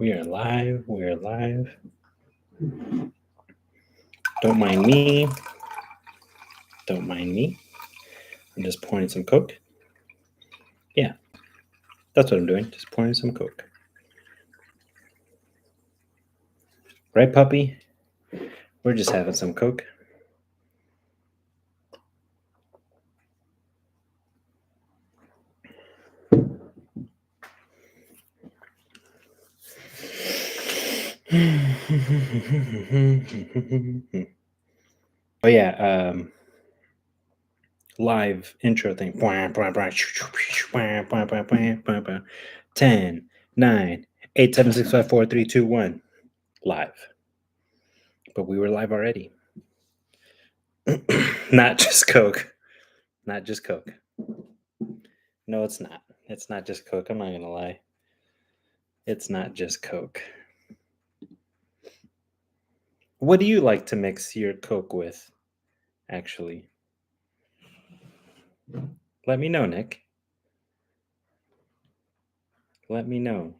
We are live. We are live. Don't mind me. Don't mind me. I'm just pouring some Coke. Yeah, that's what I'm doing. Just pouring some Coke. Right, puppy? We're just having some Coke. Oh yeah, live intro thing. 10, 9, 8, 7, 6, 5, 4, 3, 2, 1. Live. But we were live already. Not just Coke. Not just Coke. No, it's not. It's not just Coke. I'm not going to lie. It's not just Coke. What do you like to mix your Coke with, actually? Let me know, Nick. Let me know.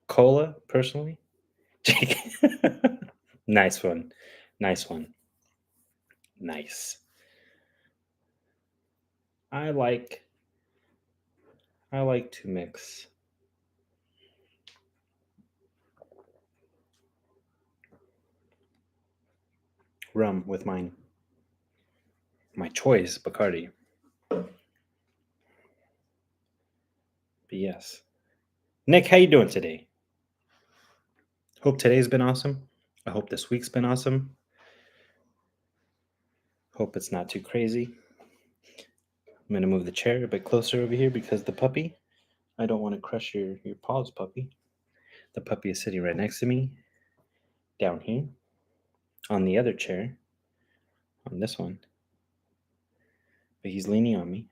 Cola, personally? Nice one. Nice one. Nice. I like to mix rum with mine. My choice, Bacardi. But yes. Nick, how you doing today? Hope today's been awesome. I hope this week's been awesome. Hope it's not too crazy. I'm going to move the chair a bit closer over here because the puppy, I don't want to crush your paws, puppy. The puppy is sitting right next to me, down here, on the other chair, on this one. But he's leaning on me.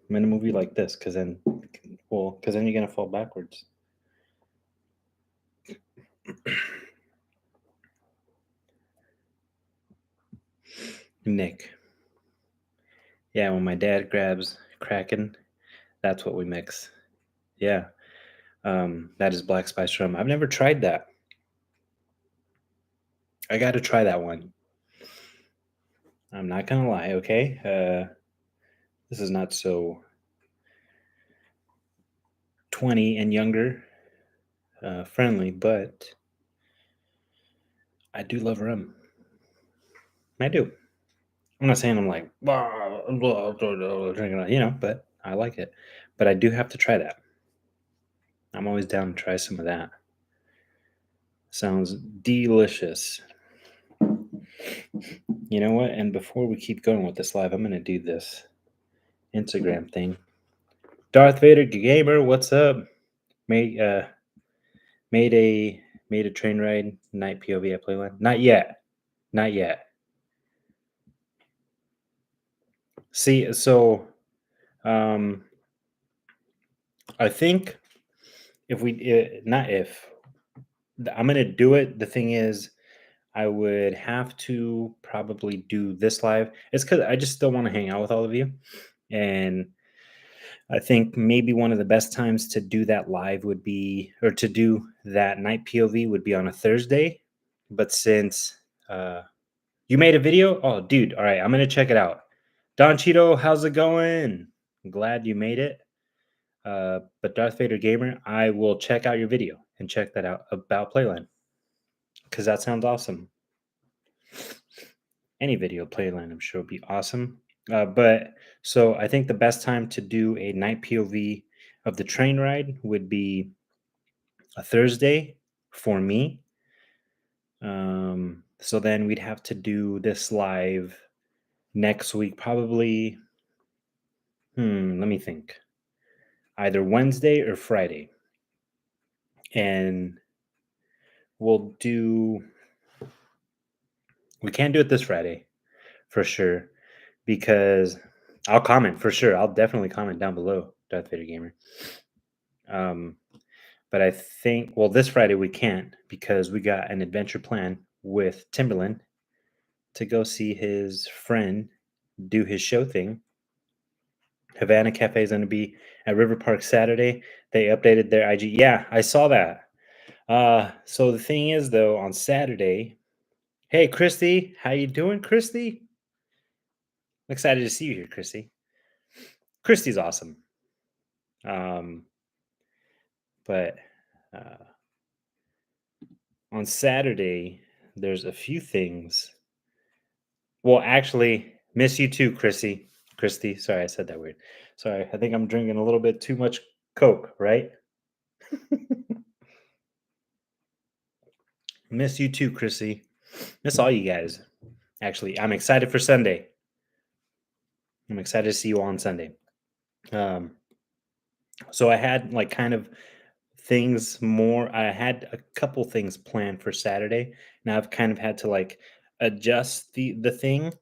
I'm going to move you like this because then you're going to fall backwards. Nick. Yeah, when my dad grabs Kraken, that's what we mix. Yeah. That is black spice rum. I've never tried that. I got to try that one. I'm not going to lie, okay? This is not so 20 and younger friendly, but I do love rum. I do. I'm not saying I'm like, drinking, but I like it. But I do have to try that. I'm always down to try some of that. Sounds delicious. You know what? And before we keep going with this live, I'm going to do this Instagram thing. Darth Vader Gamer, what's up? Made a train ride night POV at Playland. Not yet. See, so I think I'm gonna do it. The thing is, I would have to probably do this live. It's because I just still want to hang out with all of you, and I think maybe one of the best times to do that live would be, or to do that night POV would be on a Thursday. But since you made a video, oh, dude, all right, I'm gonna check it out. Don Cheeto, how's it going? I'm glad you made it. But Darth Vader Gamer, I will check out your video and check that out about Playland because that sounds awesome. Any video Playland, I'm sure, would be awesome. But so I think the best time to do a night POV of the train ride would be a Thursday for me. So then we'd have to do this live next week, probably. Let me think. Either Wednesday or Friday. And we can't do it this Friday for sure because I'll comment for sure. I'll definitely comment down below, Darth Vader Gamer. But I think, this Friday we can't because we got an adventure plan with Timberland to go see his friend do his show thing Havana Cafe is going to be at River Park Saturday. They updated their IG. Yeah, I saw that. So the thing is, though, on Saturday, hey, Christy, how you doing, Christy? I'm excited to see you here, Christy. Christy's awesome. Um, but uh, on Saturday, there's a few things. Well, actually, miss you too, Christy. Christy, sorry, I said that weird. Sorry, I think I'm drinking a little bit too much Coke, right? Miss you too, Chrissy. Miss all you guys. Actually, I'm excited for Sunday. I'm excited to see you all on Sunday. Um, so I had like kind of things more. I had a couple things planned for Saturday. Now I've kind of had to like adjust the thing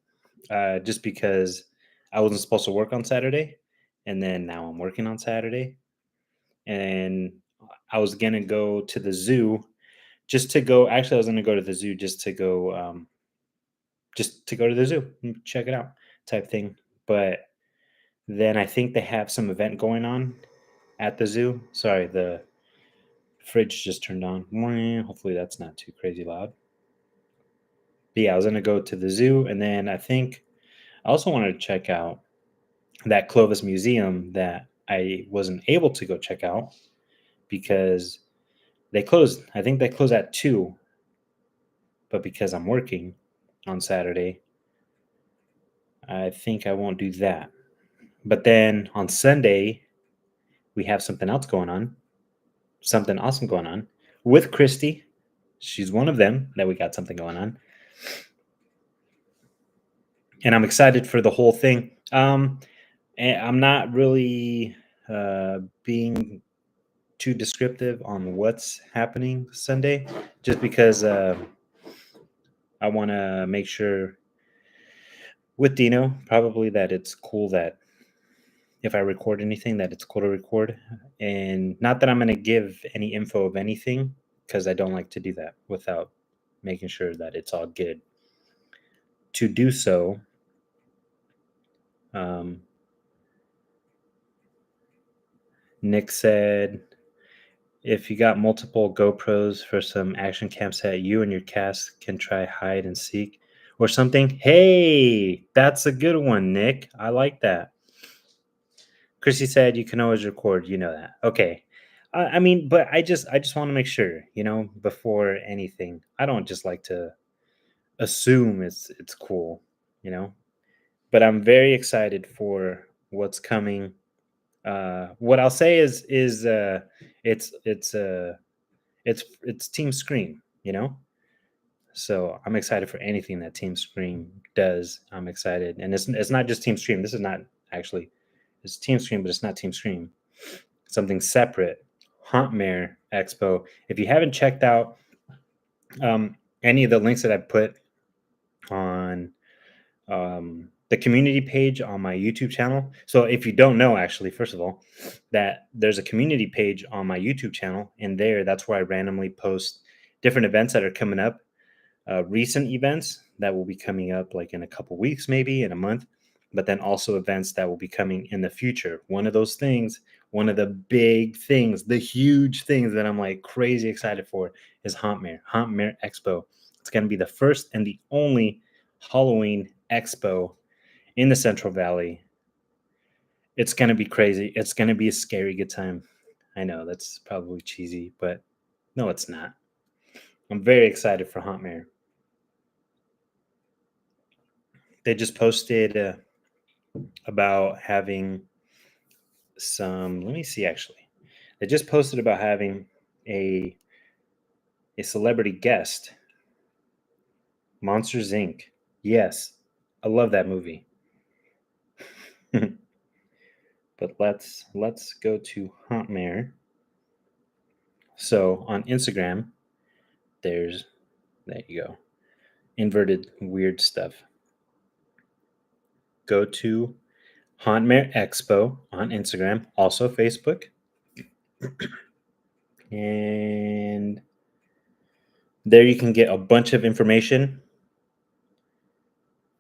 just because I wasn't supposed to work on Saturday, and then now I'm working on Saturday, and I was gonna go to the zoo just to go. Actually, I was gonna go to the zoo just to go to the zoo and check it out, type thing. But then I think they have some event going on at the zoo. Sorry, the fridge just turned on. Hopefully that's not too crazy loud. But yeah, I was gonna go to the zoo, and then I think I also wanted to check out that Clovis Museum that I wasn't able to go check out because they closed. I think they close at 2, but because I'm working on Saturday, I think I won't do that. But then on Sunday, we have something else going on, something awesome going on with Christy. She's one of them that we got something going on. And I'm excited for the whole thing. And I'm not really being too descriptive on what's happening Sunday, just because I want to make sure with Dino probably that it's cool that if I record anything, that it's cool to record, and not that I'm going to give any info of anything because I don't like to do that without making sure that it's all good. To do so, um, Nick said, if you got multiple GoPros for some action cam set, you and your cast can try hide and seek or something. Hey, that's a good one, Nick. I like that. Chrissy said you can always record. You know that. Okay. I mean, but I just want to make sure, before anything. I don't just like to assume it's cool, you know. But I'm very excited for what's coming. What I'll say is it's it's Team Scream, So I'm excited for anything that Team Scream does. I'm excited, and it's not just Team Scream. This is not actually it's Team Scream, but it's not Team Scream. Something separate. Hauntmare Expo. If you haven't checked out any of the links that I put on the community page on my YouTube channel. So if you don't know, actually, first of all, that there's a community page on my YouTube channel, and that's where I randomly post different events that are coming up, recent events that will be coming up like in a couple weeks, maybe in a month, but then also events that will be coming in the future. One of those things, one of the big things, the huge things that I'm like crazy excited for is Hauntmare Expo. It's going to be the first and the only Halloween expo in the Central Valley. It's going to be crazy. It's going to be a scary good time. I know that's probably cheesy, but no, it's not. I'm very excited for Hauntmare. They just posted about having let me see actually. They just posted about having a a celebrity guest, Monsters Inc. Yes, I love that movie. But let's go to Hauntmare. So on Instagram, there you go. Inverted weird stuff. Go to Hauntmare Expo on Instagram, also Facebook. And there you can get a bunch of information.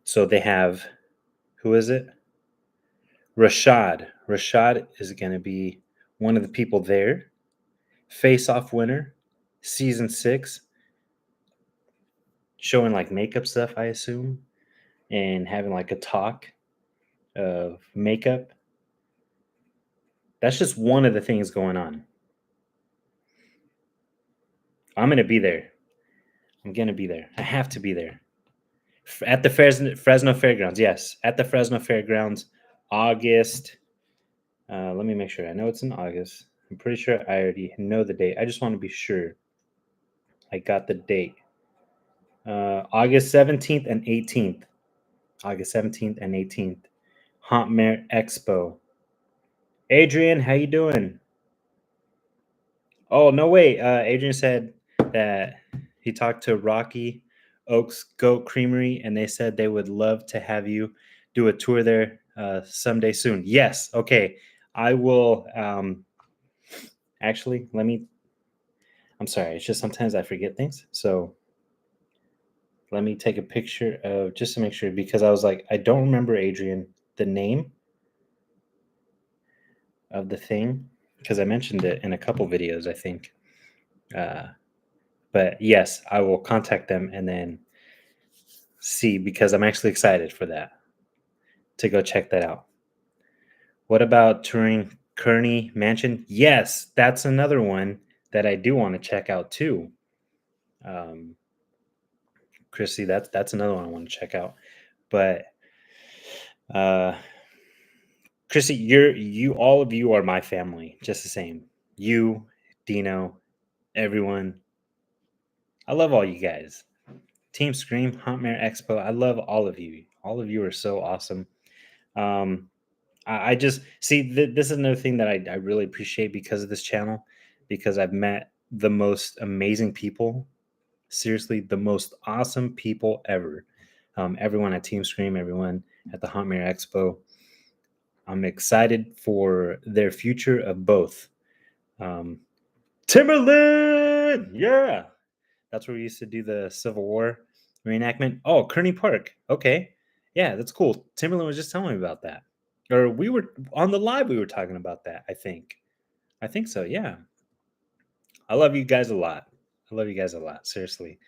So they have, who is it? Rashad is going to be one of the people there. Face Off winner, season 6, showing like makeup stuff, I assume, and having like a talk of makeup. That's just one of the things going on. I'm going to be there. I'm going to be there. I have to be there. At the Fresno Fairgrounds. Yes, at the Fresno Fairgrounds, August. Let me make sure. I know it's in August. I'm pretty sure I already know the date. I just want to be sure I got the date. August 17th and 18th. August 17th and 18th. Haunt Mare Expo. Adrian, how you doing? Oh, no, wait. Adrian said that he talked to Rocky Oaks Goat Creamery, and they said they would love to have you do a tour there someday soon. Yes. Okay. I will. Actually, I'm sorry. It's just sometimes I forget things. So let me take a picture of just to make sure because I was like, I don't remember Adrian, the name of the thing because I mentioned it in a couple videos, I think. But yes, I will contact them and then see because I'm actually excited for that to go check that out. What about touring Kearney Mansion? Yes, that's another one that I do want to check out too. Um, Chrissy, that's another one I want to check out. But uh, Chrissy, you all of you are my family, just the same. You, Dino, everyone. I love all you guys. Team Scream, Huntmare Expo. I love all of you. All of you are so awesome. Um, I just see this is another thing that I really appreciate because of this channel, because I've met the most amazing people. Seriously, the most awesome people ever. Everyone at Team Scream, everyone at the Huntmare Expo. I'm excited for their future of both. Um, Timberland, yeah, that's where we used to do the Civil War reenactment. Oh, Kearney Park. Okay, yeah, that's cool. Timberland was just telling me about that, or we were on the live. We were talking about that. I think. I think so. Yeah. I love you guys a lot. I love you guys a lot. Seriously.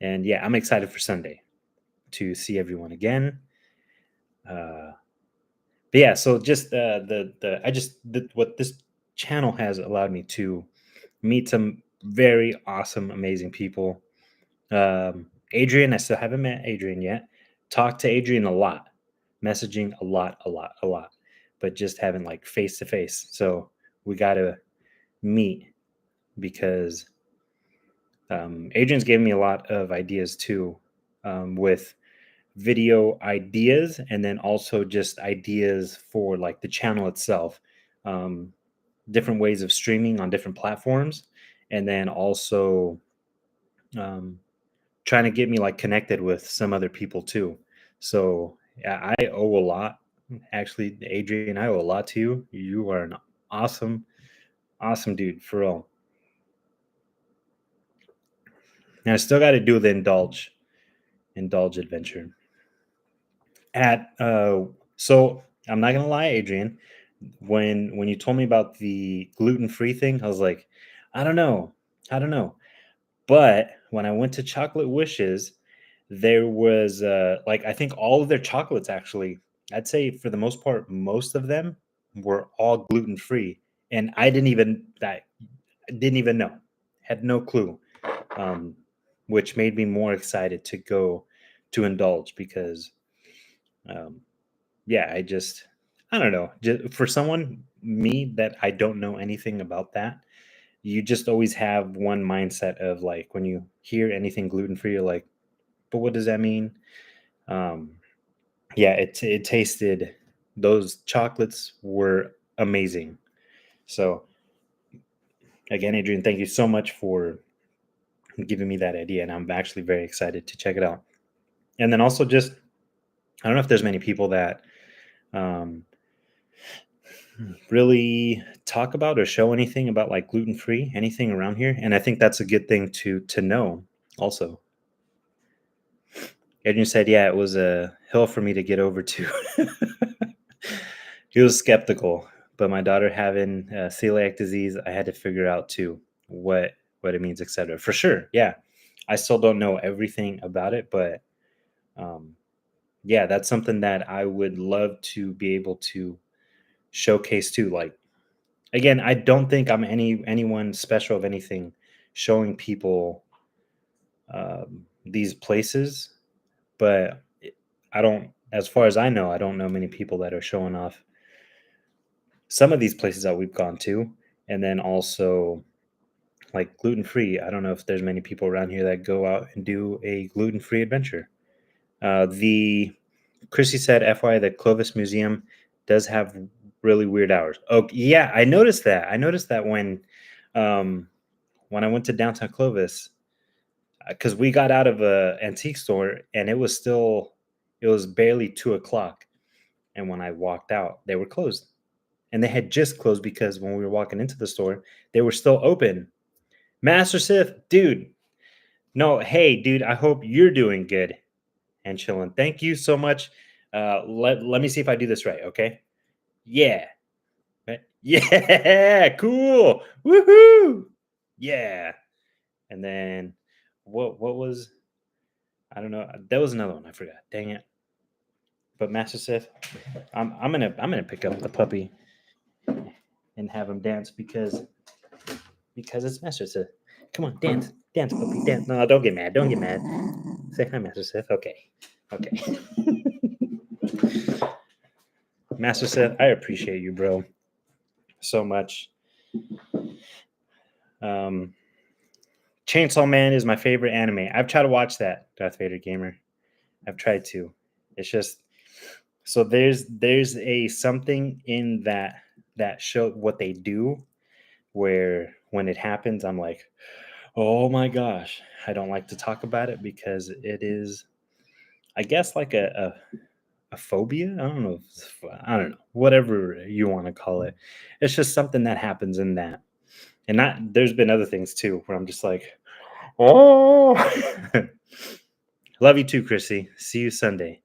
And yeah, I'm excited for Sunday to see everyone again. But yeah, so just the I just what this channel has allowed me to meet some very awesome, amazing people. Adrian, I still haven't met Adrian yet. Talked to Adrian a lot, messaging a lot, but just haven't like face to face. So we got to meet because Adrian's given me a lot of ideas too, with video ideas and then also just ideas for like the channel itself, um, different ways of streaming on different platforms, and then also um, trying to get me like connected with some other people too. So yeah, I owe a lot. Actually, Adrian, I owe a lot to you. You are an awesome, awesome dude for real. And I still got to do the indulge adventure. At so I'm not gonna lie, Adrian. When you told me about the gluten free thing, I was like, I don't know, I don't know. But when I went to Chocolate Wishes, there was like I think all of their chocolates actually, I'd say for the most part, most of them were all gluten free, and I didn't even know, had no clue, um, which made me more excited to go to indulge because um, yeah, I don't know. Just for someone me that I don't know anything about that, you just always have one mindset of like when you hear anything gluten free, you're like, but what does that mean? Um, yeah, it tasted. Those chocolates were amazing. So again, Adrian, thank you so much for giving me that idea, and I'm actually very excited to check it out. And then also just I don't know if there's many people that um, really talk about or show anything about like gluten free, anything around here, and I think that's a good thing to know. Also, Adrian said, "Yeah, it was a hill for me to get over to." He was skeptical, but my daughter having celiac disease, I had to figure out too what it means, etc. For sure, yeah. I still don't know everything about it, but um, yeah, that's something that I would love to be able to showcase too. Like again, I don't think I'm anyone special of anything showing people these places, but I don't. As far as I know, I don't know many people that are showing off some of these places that we've gone to, and then also like gluten free. I don't know if there's many people around here that go out and do a gluten free adventure. The Chrissy said, FYI, the Clovis Museum does have really weird hours. Oh yeah, I noticed that. I noticed that um, when I went to downtown Clovis, because we got out of a antique store and it was barely 2 o'clock, and when I walked out, they were closed, and they had just closed because when we were walking into the store, they were still open. Master Sith, dude. No, hey, dude. I hope you're doing good and chilling. Thank you so much. Let me see if I do this right. Okay. Yeah. Right? Yeah. Cool. Woohoo. Yeah. And then what was I don't know. There was another one. I forgot. Dang it. But Master Sith, I'm gonna pick up the puppy and have him dance because it's Master Sith. Come on, dance, dance, puppy, dance. No, don't get mad. Don't get mad. Say hi, Master Sith. Okay, okay. Master Sith, I appreciate you, bro, so much. Um, Chainsaw Man is my favorite anime. I've tried to watch that, Darth Vader gamer. I've tried to. It's just so there's a something in that show what they do where when it happens, I'm like, oh my gosh, I don't like to talk about it because it is, I guess, like a phobia. I don't know. I don't know. Whatever you want to call it. It's just something that happens in that. And not there's been other things too where I'm just like, oh. Love you too, Chrissy. See you Sunday.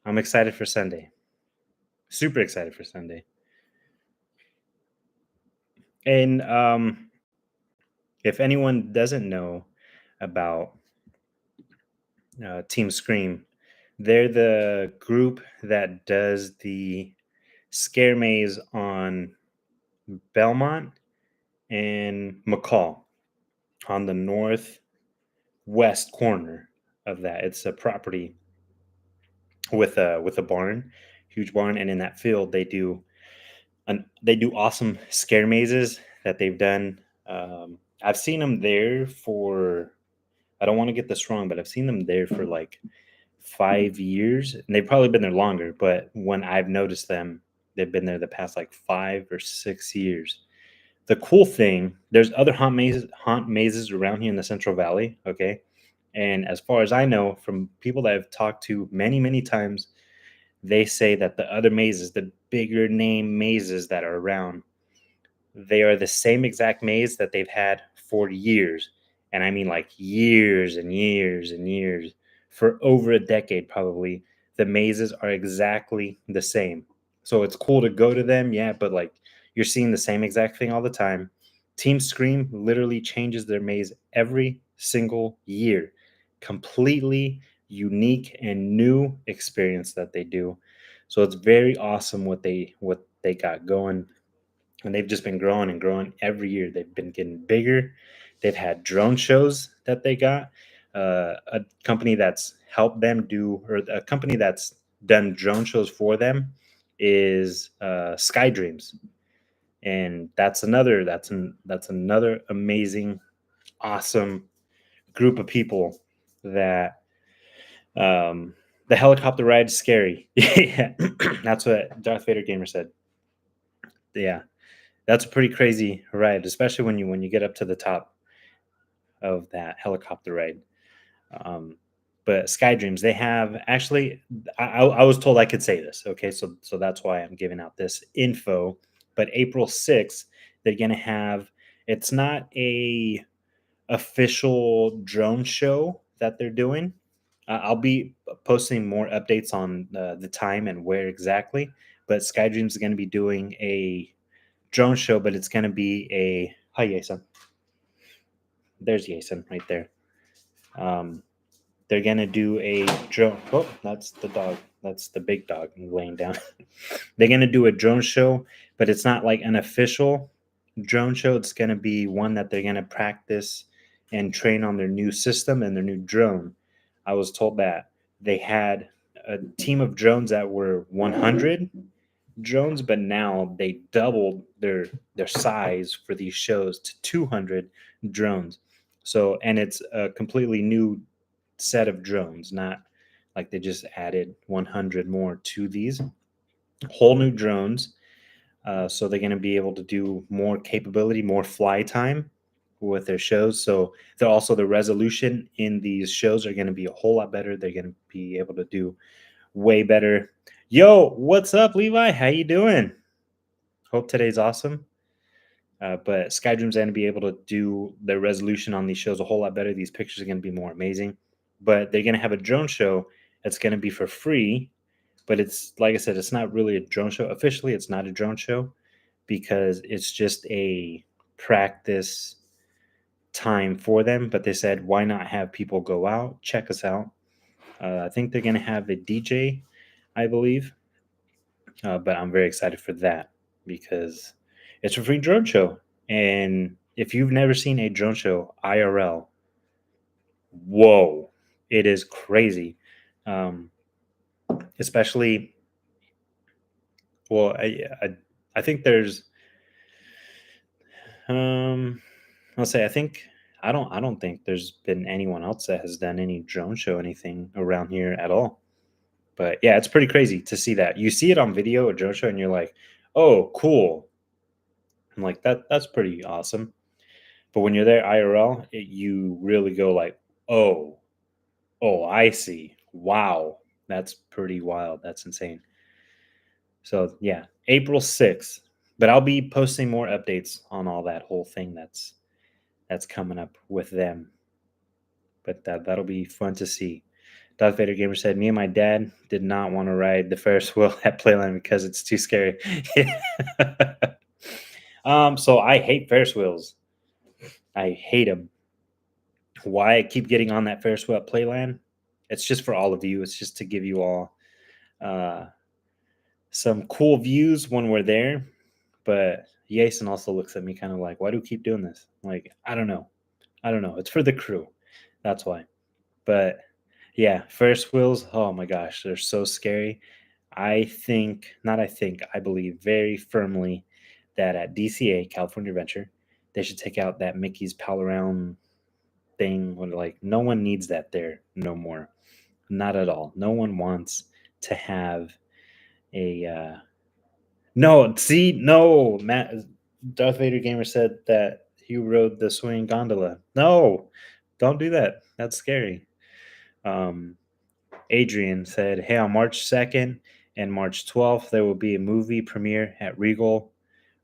I'm excited for Sunday. Super excited for Sunday. And if anyone doesn't know about Team Scream, they're the group that does the scare maze on Belmont and McCall on the northwest corner of that. It's a property with a barn, huge barn, and in that field they do awesome scare mazes that they've done. I've seen them there for, I don't want to get this wrong, but I've seen them there for like 5 years, and they've probably been there longer. But when I've noticed them, they've been there the past like 5 or 6 years. The cool thing, there's other haunt mazes around here in the Central Valley. Okay, and as far as I know, from people that I've talked to many times, they say that the other mazes, the bigger name mazes that are around, they are the same exact maze that they've had for years. And I mean like years and years and years. For over a decade, probably. The mazes are exactly the same. So it's cool to go to them, yeah, but like you're seeing the same exact thing all the time. Team Scream literally changes their maze every single year. Completely unique and new experience that they do. So it's very awesome what they got going, and they've just been growing and growing every year. They've been getting bigger. They've had drone shows that they got. A company that's helped them do, or a company that's done drone shows for them, is Sky Dreams, and that's another amazing, awesome group of people that um, the helicopter ride is scary. Yeah, that's what Darth Vader gamer said. Yeah, that's a pretty crazy ride, especially when you get up to the top of that helicopter ride. Um, but Sky Dreams, they have actually. I was told I could say this. Okay, so that's why I'm giving out this info. But April 6th, they're gonna have. It's not a official drone show that they're doing. I'll be posting more updates on the time and where exactly. But Skydreams is going to be doing a drone show, but it's going to be a hi Jason. There's Jason right there. Um, they're going to do a drone. Oh, that's the dog. That's the big dog laying down. They're going to do a drone show, but it's not like an official drone show. It's going to be one that they're going to practice and train on their new system and their new drone. I was told that they had a team of drones that were 100 drones, but now they doubled their size for these shows to 200 drones. So, and it's a completely new set of drones, not like they just added 100 more to these whole new drones. So they're going to be able to do more capability, more fly time with their shows. So they're also the resolution in these shows are going to be a whole lot better. They're going to be able to do way better. Yo, what's up, Levi? How you doing? Hope today's awesome. But Skydream's going to be able to do their resolution on these shows a whole lot better. These pictures are going to be more amazing. But they're going to have a drone show that's going to be for free. But it's like I said, it's not really a drone show. Officially, it's not a drone show because it's just a practice time for them. But they said, why not have people go out, check us out? I think they're going to have a DJ, I believe. But I'm very excited for that because it's a free drone show. And if you've never seen a drone show IRL, whoa, it is crazy. Um, Especially, well, I think there's, I'll say, I don't think there's been anyone else that has done any drone show anything around here at all. But yeah, it's pretty crazy to see that. You see it on video, a drone show, and you're like, oh, cool. I'm like, that's pretty awesome. But when you're there IRL, you really go like, oh, I see. Wow, that's pretty wild. That's insane. So yeah, April 6th. But I'll be posting more updates on all that whole thing that's coming up with them. But that'll be fun to see. Darth Vader Gamer said, "Me and my dad did not want to ride the Ferris wheel at Playland because it's too scary." So I hate Ferris wheels. I hate them. Why I keep getting on that Ferris wheel at Playland? It's just for all of you. It's just to give you all uh, some cool views when we're there. But Jason also looks at me kind of like, "Why do we keep doing this?" I'm like, I don't know. I don't know. It's for the crew. That's why. But yeah, Ferris wheels, oh my gosh, they're so scary. I believe very firmly that at DCA, California Adventure, they should take out that Mickey's Pal Around thing. When, like, no one needs that there no more. Not at all. No one wants to have a. No, see, no. Darth Vader Gamer said that he rode the swinging gondola. No, don't do that. That's scary. Um, Adrian said, "Hey, on March 2nd and March 12th, there will be a movie premiere at Regal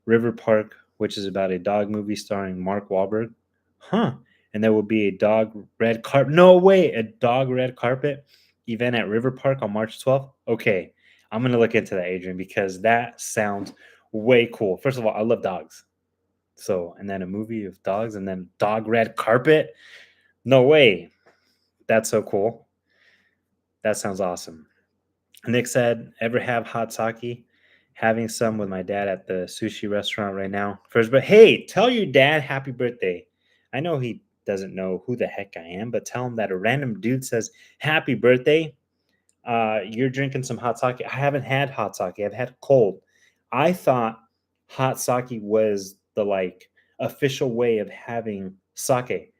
River Park, which is about a dog movie starring Mark Wahlberg." Huh. And there will be a dog red carpet. No way, a dog red carpet event at River Park on March 12th. Okay. I'm going to look into that, Adrian, because that sounds way cool. First of all, I love dogs. So, and then a movie of dogs and then dog red carpet. No way. That's so cool. That sounds awesome. Nick said, "Ever have hot sake? Having some with my dad at the sushi restaurant right now. First, but hey, tell your dad happy birthday. I know he doesn't know who the heck I am, but tell him that a random dude says happy birthday. You're drinking some hot sake. I haven't had hot sake. I've had cold. I thought hot sake was the like official way of having sake,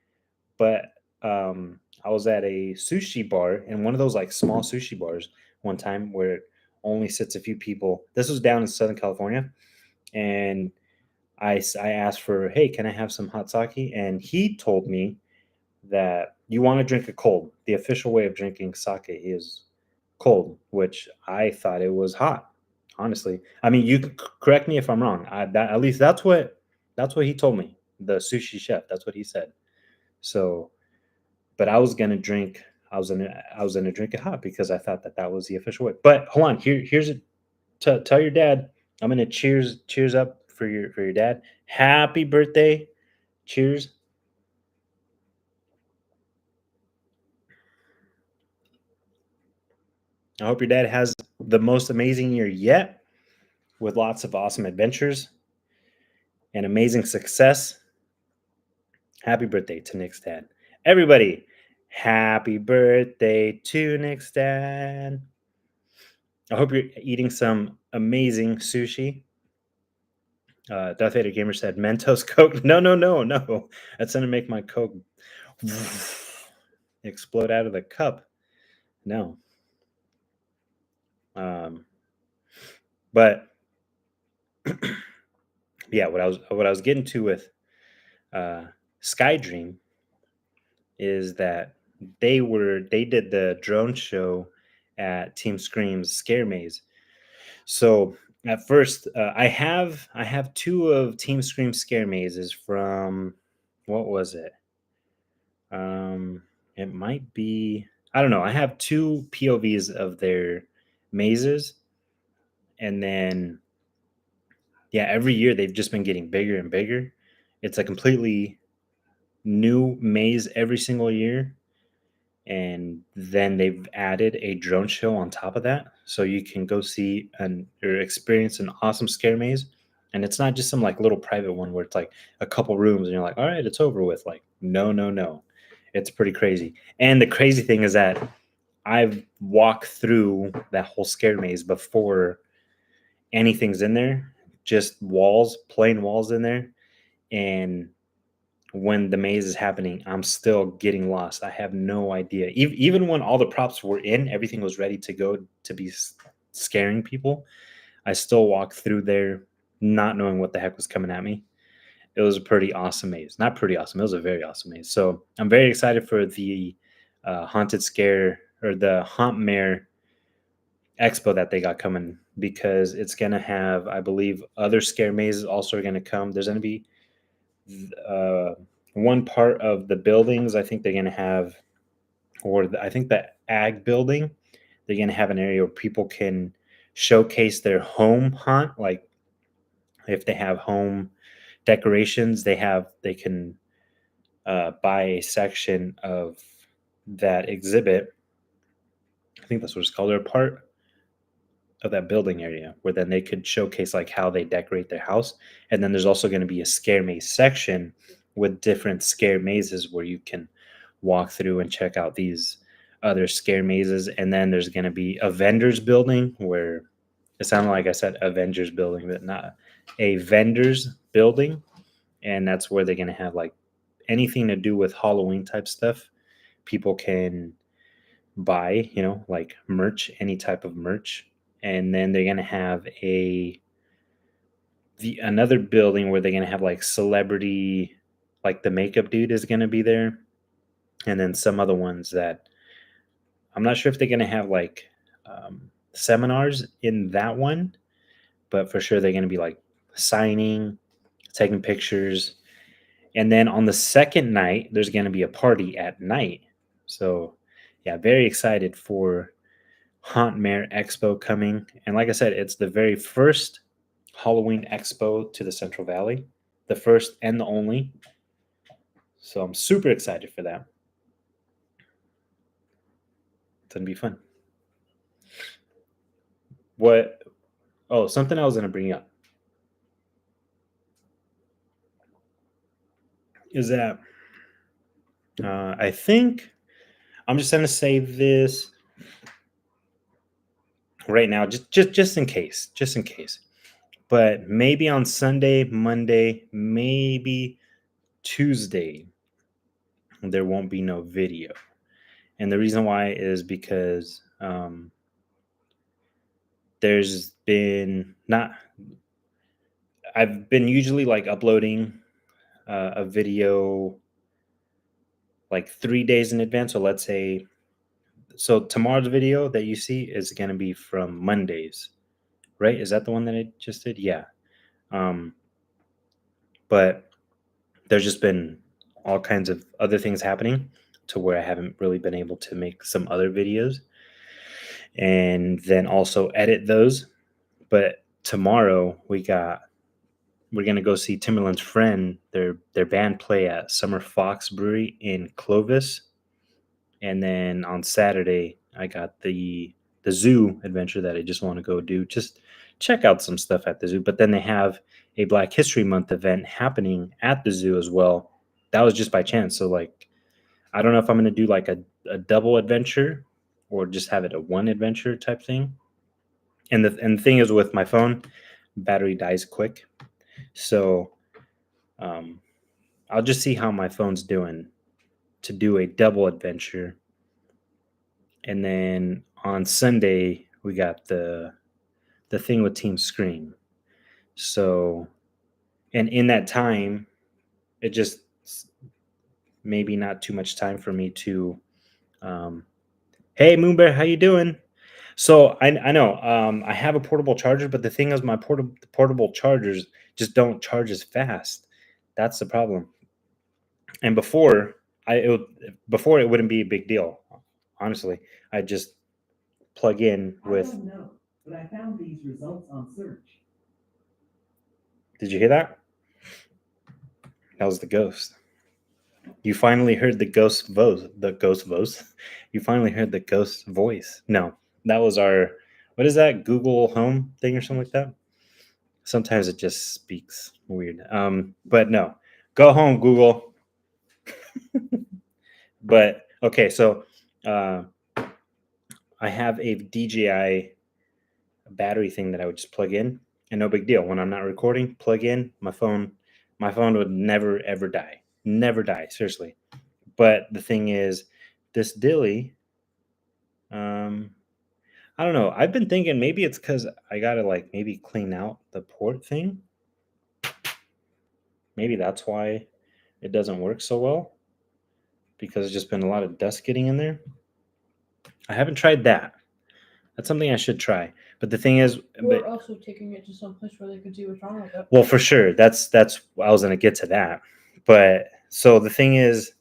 but I was at a sushi bar in one of those like small sushi bars one time where it only sits a few people. This was down in Southern California, and I asked for, hey, can I have some hot sake? And he told me that you want to drink it cold. The official way of drinking sake is cold, which I thought it was hot. Honestly, I mean, you can correct me if I'm wrong. At least that's what he told me. The sushi chef, that's what he said. So, but I was gonna drink I was gonna drink it hot because I thought that that was the official way. But hold on, here's a tell your dad I'm gonna cheers up for your dad. Happy birthday! Cheers. I hope your dad has the most amazing year yet, with lots of awesome adventures and amazing success. Happy birthday to Nick's dad. Everybody, happy birthday to Nick's dad. I hope you're eating some amazing sushi. Darth Vader Gamer said Mentos Coke. No, no, no, no. That's gonna make my Coke explode out of the cup. No. Um, but yeah, what I was getting to with uh, Skydream is that they did the drone show at Team Scream's Scare Maze. So at first, I have two of Team Scream Scare Mazes from what was it? Um, it might be I don't know. I have two POVs of their mazes, and then yeah, every year they've just been getting bigger and bigger. It's a completely new maze every single year, and then they've added a drone show on top of that, so you can go see and or experience an awesome scare maze. And it's not just some like little private one where it's like a couple rooms and you're like, all right, it's over with. Like, no, no, no, it's pretty crazy. And the crazy thing is that I've walked through that whole scare maze before anything's in there, just walls, plain walls in there. And when the maze is happening, I'm still getting lost. I have no idea. Even when all the props were in, everything was ready to go to be scaring people, I still walked through there not knowing what the heck was coming at me. It was a pretty awesome maze. Not pretty awesome. It was a very awesome maze. So I'm very excited for the haunted scare or the haunt mare expo that they got coming, because it's going to have, I believe, other scare mazes also are going to come. There's going to be uh, one part of the buildings. I think they're going to have, I think the ag building, they're going to have an area where people can showcase their home haunt. Like if they have home decorations, they can buy a section of that exhibit. I think that's what it's called. They're a part of that building area where then they could showcase like how they decorate their house. And then there's also going to be a scare maze section with different scare mazes where you can walk through and check out these other scare mazes. And then there's going to be a vendors building where it sounded like I said Avengers building, but not a vendors building. And that's where they're going to have like anything to do with Halloween type stuff. People can buy, like merch, any type of merch. And then they're gonna have the another building where they're gonna have like celebrity, like the makeup dude is gonna be there, and then some other ones that I'm not sure if they're gonna have like seminars in that one, but for sure they're gonna be like signing, taking pictures, and then on the second night there's gonna be a party at night. So yeah, very excited for Haunt Mare Expo coming. And like I said, it's the very first Halloween expo to the Central Valley, the first and the only. So I'm super excited for that. It's going to be fun. What? Oh, something I was going to bring up is that I think I'm just going to say this right now, just in case, just in case. But maybe on Sunday, Monday, maybe Tuesday, there won't be no video. And the reason why is because there's been not, I've been usually like uploading a video like 3 days in advance. So let's say, so tomorrow's video that you see is going to be from Mondays, right? Is that the one that I just did? Yeah. Um, but there's just been all kinds of other things happening. to where I haven't really been able to make some other videos and then also edit those. But tomorrow we're gonna go see Timberland's friend, their band play at Summer Fox Brewery in Clovis. And then on Saturday, I got the zoo adventure that I just want to go do. Just check out some stuff at the zoo. But then they have a Black History Month event happening at the zoo as well. That was just by chance. So like I don't know if I'm gonna do like a double adventure or just have it a one adventure type thing. And the thing is with my phone, battery dies quick. So um, I'll just see how my phone's doing to do a double adventure. And then on Sunday we got the thing with Team Scream. So and in that time, it just maybe not too much time for me to um, hey Moonbear, how you doing? So I know I have a portable charger, but the thing is my portable chargers just don't charge as fast. That's the problem. And before it wouldn't be a big deal. Honestly, I just plug in with. I don't know, but I found these results on search. Did you hear that? That was the ghost. You finally heard the ghost voice. The ghost voice. You finally heard the ghost voice. No, that was our. What is that? Google Home thing or something like that. Sometimes it just speaks weird. But no, go home, Google. But okay, so uh, I have a DJI battery thing that I would just plug in, and no big deal. When I'm not recording, plug in my phone. My phone would never ever die. Never die. Seriously. But the thing is, this dilly, um, I don't know. I've been thinking maybe it's because I gotta like maybe clean out the port thing. Maybe that's why it doesn't work so well because it's just been a lot of dust getting in there. I haven't tried that. That's something I should try. But the thing is, We're also taking it to some place where they can see what's wrong with it. well, for sure. That's I was gonna get to that. But so the thing is,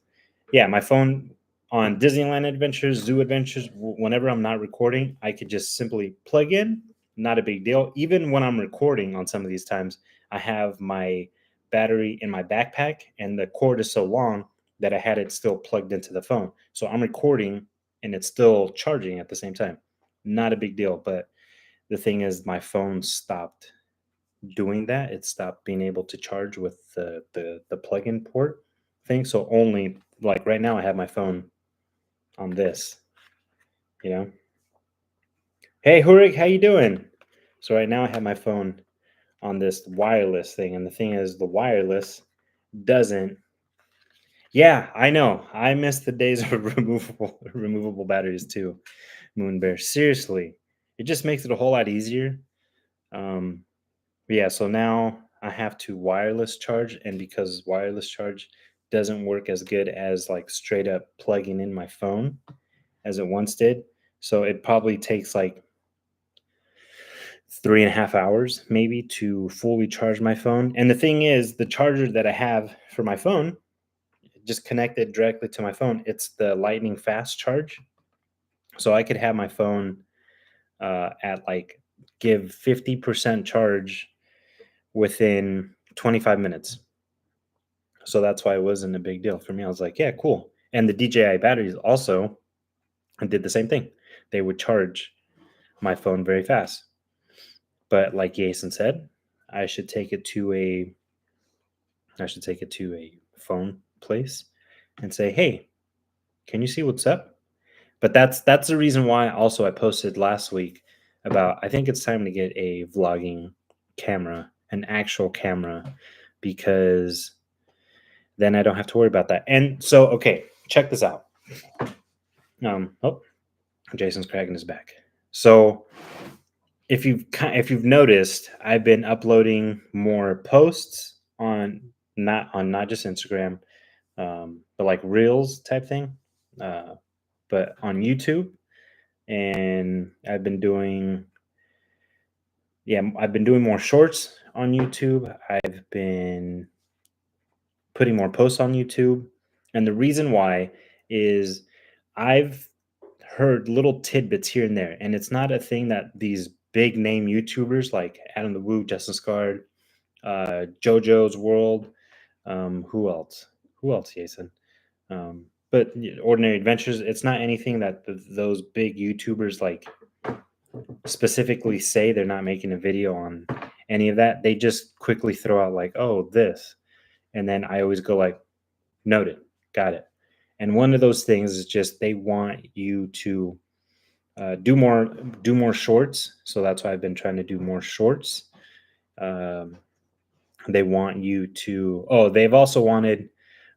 yeah, my phone on Disneyland adventures, zoo adventures, whenever I'm not recording, I could just simply plug in. Not a big deal. Even when I'm recording on some of these times, I have my battery in my backpack and the cord is so long that I had it still plugged into the phone. So I'm recording and it's still charging at the same time. Not a big deal. But the thing is, my phone stopped doing that. It stopped being able to charge with the plug-in port thing. So only like right now I have my phone on this, you know. Hey Hurik, how you doing? So right now I have my phone on this wireless thing, and the thing is the wireless doesn't. Yeah, I know. I miss the days of removable batteries too, Moon Bear. Seriously. It just makes it a whole lot easier. Um Yeah, so now I have to wireless charge, and because wireless charge doesn't work as good as like straight up plugging in my phone as it once did. So it probably takes like 3.5 hours maybe to fully charge my phone. And the thing is, the charger that I have for my phone, just connected directly to my phone, it's the lightning fast charge. So I could have my phone at like give 50% charge within 25 minutes. So that's why it wasn't a big deal for me. I was like, yeah, cool. And the DJI batteries also did the same thing. They would charge my phone very fast. But like Jason said, I should take it to a I should take it to a phone place and say, "Hey, can you see what's up?" But that's the reason why also I posted last week about I think it's time to get a vlogging camera, an actual camera, because then I don't have to worry about that. And so, okay, check this out. Oh, Jason's cracking his back. So, if you've noticed, I've been uploading more posts on not just Instagram, but like Reels type thing, uh, but on YouTube, and I've been doing more shorts on YouTube. I've been putting more posts on YouTube. And the reason why is I've heard little tidbits here and there, and it's not a thing that these big name YouTubers like Adam the Woo, Justin Scard, JoJo's World, who else? Who else, Jason? But Ordinary Adventures, it's not anything that those big YouTubers like specifically say. They're not making a video on any of that. They just quickly throw out like, "Oh, this," and then I always go like, "Noted, got it." And one of those things is just they want you to do more shorts. So that's why I've been trying to do more shorts. Um, they want you to. Oh, they've also wanted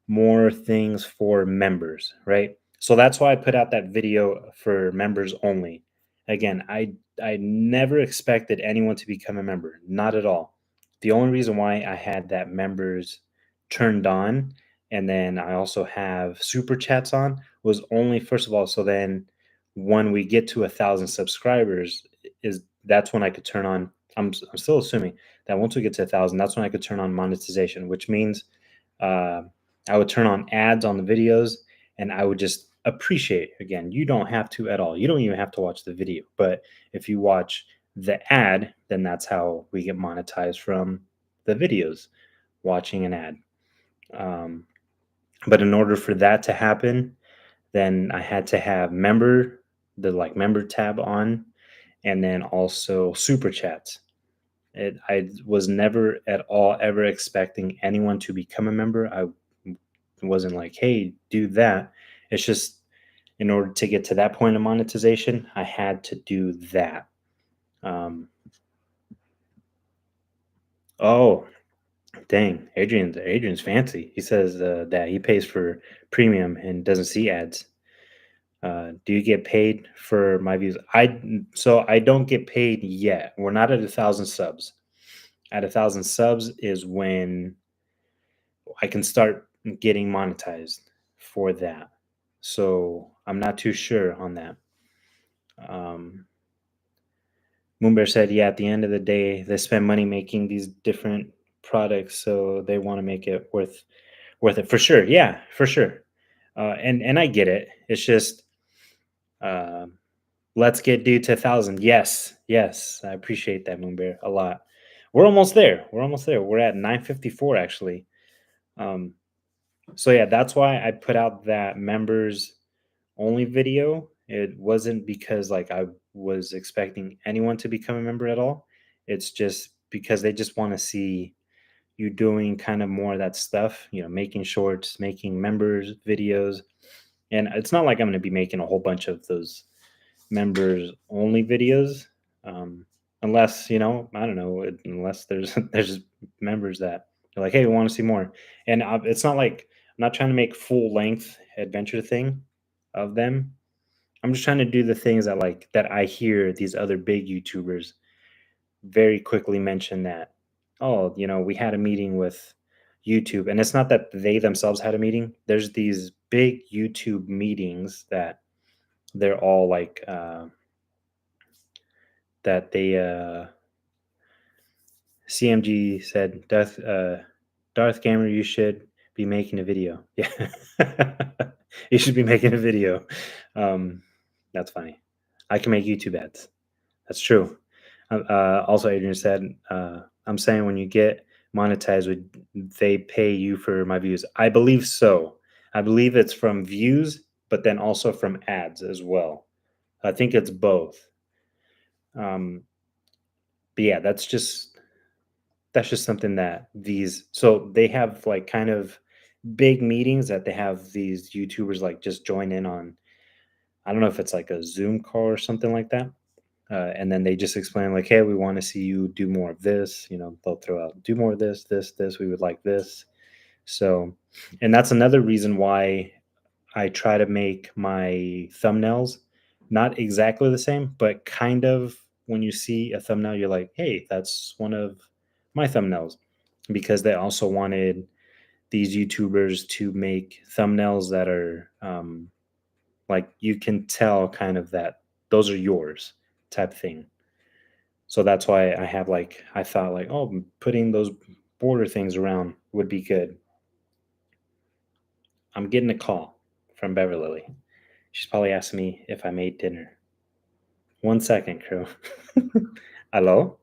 more things for members, right? So that's why I put out that video for members only. Again, I never expected anyone to become a member, not at all. The only reason why I had that members turned on and then I also have super chats on was only first of all so then when we get to 1,000 subscribers is that's when I could turn on. I'm still assuming that once we get to 1,000, that's when I could turn on monetization, which means uh, I would turn on ads on the videos and I would just appreciate. Again, you don't have to at all. You don't even have to watch the video. But if you watch the ad, then that's how we get monetized from the videos, watching an ad. Um, but in order for that to happen, then I had to have member tab on, and then also super chats. I was never at all ever expecting anyone to become a member. I wasn't like, hey, do that. It's just in order to get to that point of monetization, I had to do that. Um, oh, dang, Adrian's fancy. He says that he pays for premium and doesn't see ads. Do you get paid for my views? I don't get paid yet. We're not at 1,000 subs. At 1,000 subs is when I can start getting monetized for that. So I'm not too sure on that. Um, Moonbear said, "Yeah, at the end of the day, they spend money making these different products, so they want to make it worth it for sure. Yeah, for sure. And I get it. It's just uh, let's get due to 1,000. Yes, yes, I appreciate that, Moonbear, a lot. We're almost there. We're almost there. We're at 954 actually. Um, so yeah, that's why I put out that members only video. It wasn't because like I was expecting anyone to become a member at all. It's just because they just want to see you doing kind of more of that stuff, making shorts, making members videos. And it's not like I'm going to be making a whole bunch of those members only videos. Um, unless, I don't know, unless there's there's members that are like, hey, we want to see more. And it's not like I'm not trying to make full length adventure thing of them. I'm just trying to do the things that I hear these other big YouTubers very quickly mention that, oh, we had a meeting with YouTube. And it's not that they themselves had a meeting. There's these big YouTube meetings that they're all like that they CMG said, Darth Gamer, you should be making a video. Yeah. You should be making a video. That's funny. I can make YouTube ads. That's true. Also, Adrian said, I'm saying when you get monetized, would they pay you for my views? I believe so. I believe it's from views, but then also from ads as well. I think it's both. But yeah, that's just something that so they have like kind of big meetings that they have these YouTubers like just join in on. I don't know if it's like a Zoom call or something like that. And then they just explain like, hey, we want to see you do more of this. They'll throw out do more of this. We would like this. So, and that's another reason why I try to make my thumbnails not exactly the same, but kind of when you see a thumbnail, you're like, hey, that's one of my thumbnails. Because they also wanted these YouTubers to make thumbnails that are like you can tell kind of that those are yours type thing. So that's why I thought like, oh, putting those border things around would be good. I'm getting a call. from Beverly. She's probably asking me if I made dinner. 1 second, crew. Hello?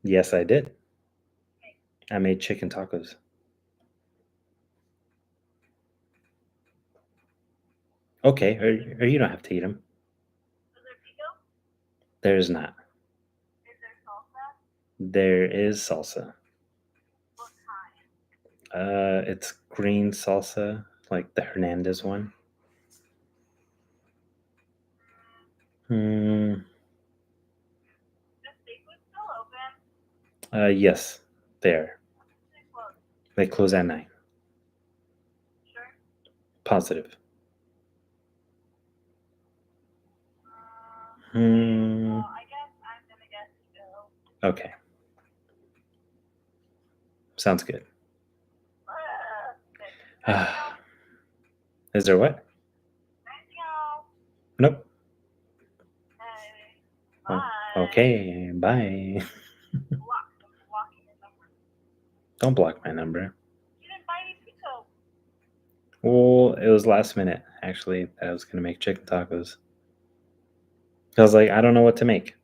Yes, I did. I made chicken tacos. Okay, or you don't have to eat them. There's not. There is salsa. It's green salsa, like the Hernandez one. Yes, there. They close at 9. Positive. Okay. Sounds good. Is there what? Nope. Oh, okay, bye. Don't block my number. Well, it was last minute, actually, that I was going to make chicken tacos. I was like, I don't know what to make.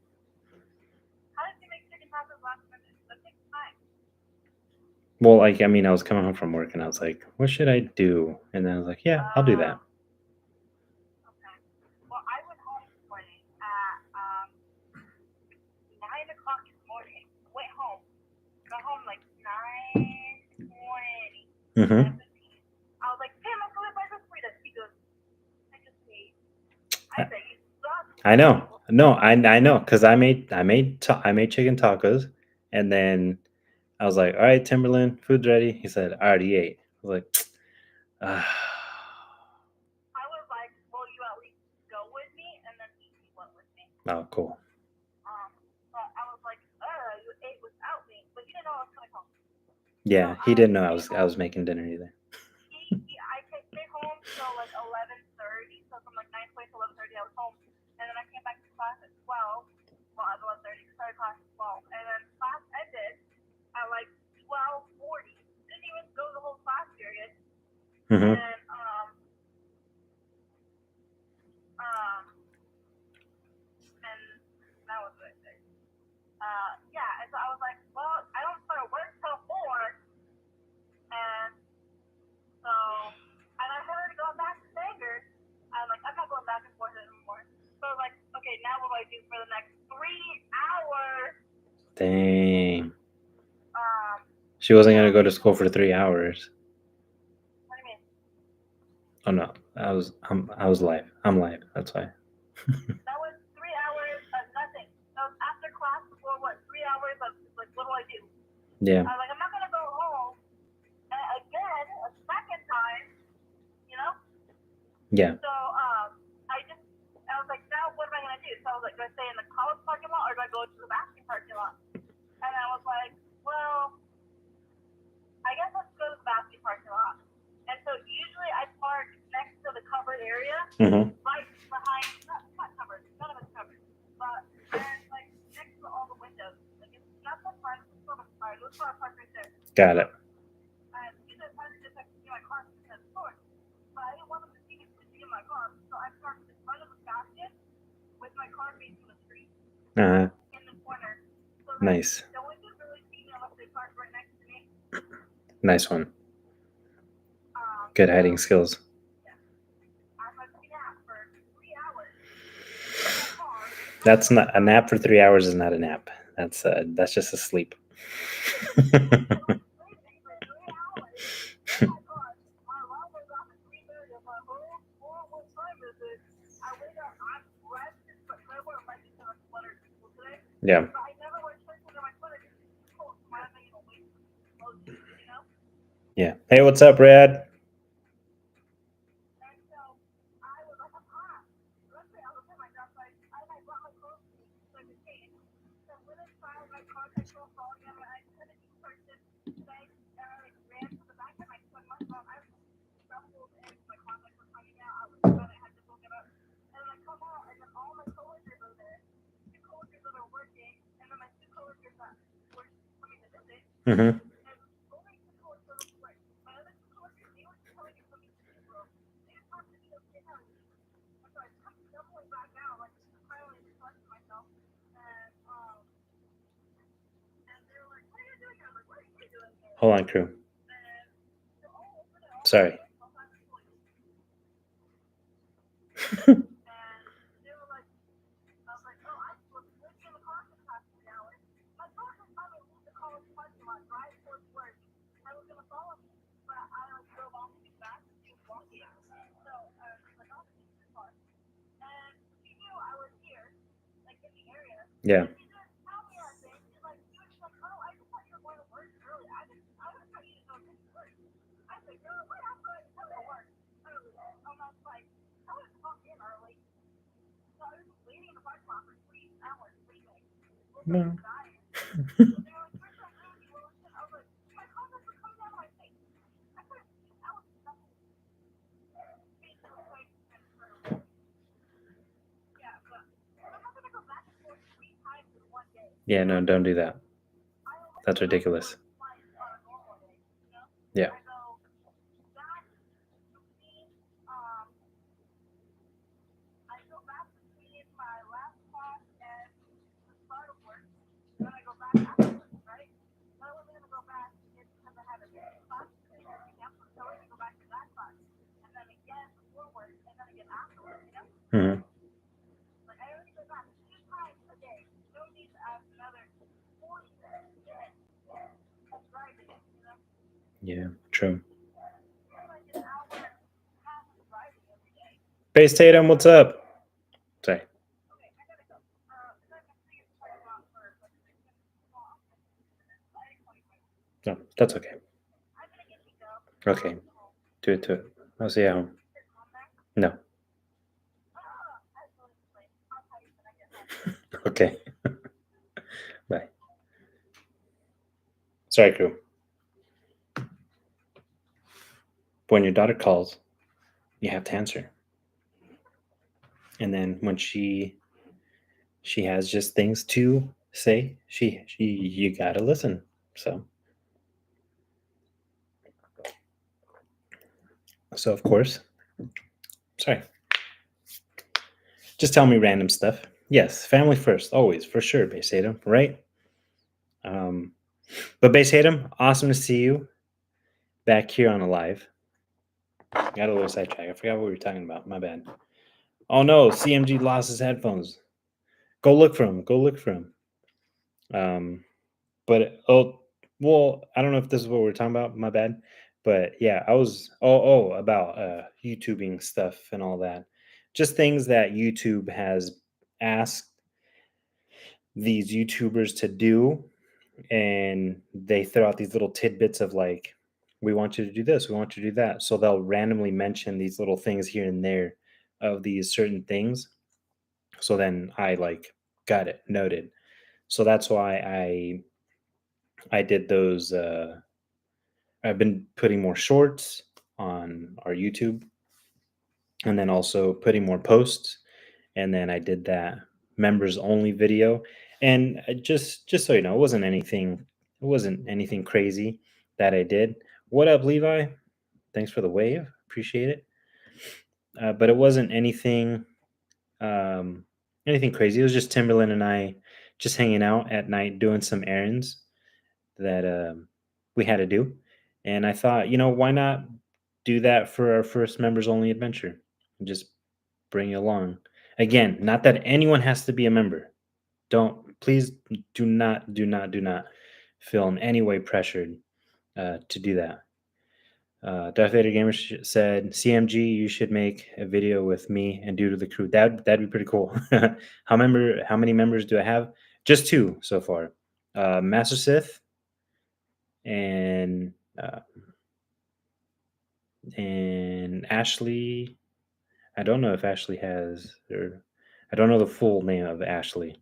Well, like, I mean, I was coming home from work and I was like, what should I do? And then I was like, yeah, I'll do that. Mm-hmm. I know. No, I know because I made chicken tacos, and then I was like, "All right, Timberland, food's ready." He said, "I already ate." I was like, ah. Oh, cool. Yeah, he didn't know I was making dinner either. Mm-hmm. Dang. She wasn't gonna go to school for 3 hours. Oh no, I was live. I'm live. That's why. Yeah. Yeah. Mm-hmm. Got it. Uh-huh. Nice. Nice one. Good hiding skills. That's not a nap for 3 hours is not a nap. That's just a sleep. Yeah. Yeah. Hey, what's up, Brad? Mm-hmm. Hold on, crew. Sorry. Yeah. No. Yeah, no, don't do that. That's ridiculous. Yeah. Mhm. Yeah, true. Base Tatum, what's up? Sorry. No, that's okay. Okay. Do it to it. I'll see you at home. No. Okay. Bye. Sorry, crew. When your daughter calls, you have to answer. And then when she has just things to say, she you gotta listen. So of course, sorry. Just tell me random stuff. Yes, family first, always, for sure, Base Tatum, right? Um, but Base Tatum, awesome to see you back here on a live. Got a little sidetrack. I forgot what we were talking about. My bad. Oh no, CMG lost his headphones. Go look for him. Go look for him. But well, I don't know if this is what we're talking about. My bad. But yeah, I was about YouTubing stuff and all that. Just things that YouTube has asked these YouTubers to do, and they throw out these little tidbits of like, we want you to do this, we want you to do that. So they'll randomly mention these little things here and there of these certain things. So then I like got it noted. So that's why I did those. I've been putting more shorts on our YouTube, and then also putting more posts. And then I did that members only video. And just so you know, it wasn't anything crazy that I did. What up, Levi? Thanks for the wave. Appreciate it. But it wasn't um, anything crazy. It was just Timberland and I just hanging out at night doing some errands that we had to do. And I thought, why not do that for our first members only adventure and just bring you along. Again, not that anyone has to be a member. Don't, please do not feel in any way pressured to do that. Darth Vader Gamer said, "CMG, you should make a video with me and due to the crew. That'd be pretty cool." How many members do I have? Just two so far. Master Sith and uh, and Ashley. I don't know if Ashley has, or I don't know the full name of Ashley,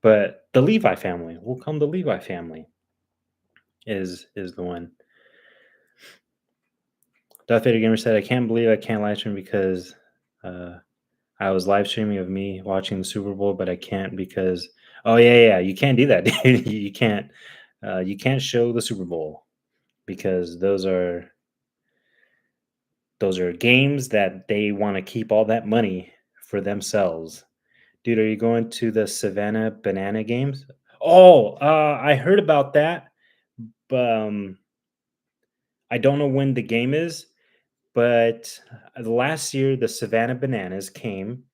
but the Levi family. We'll come the Levi family is the one. Darth Vader Gamer said, "I can't believe I can't live stream because uh, I was live streaming of me watching the Super Bowl, but I can't because oh yeah, you can't do that, dude. You can't show the Super Bowl because those are games that they want to keep all that money for themselves. Dude, are you going to the Savannah Banana games? Oh, I heard about that, but I don't know when the game is. But last year, the Savannah Bananas came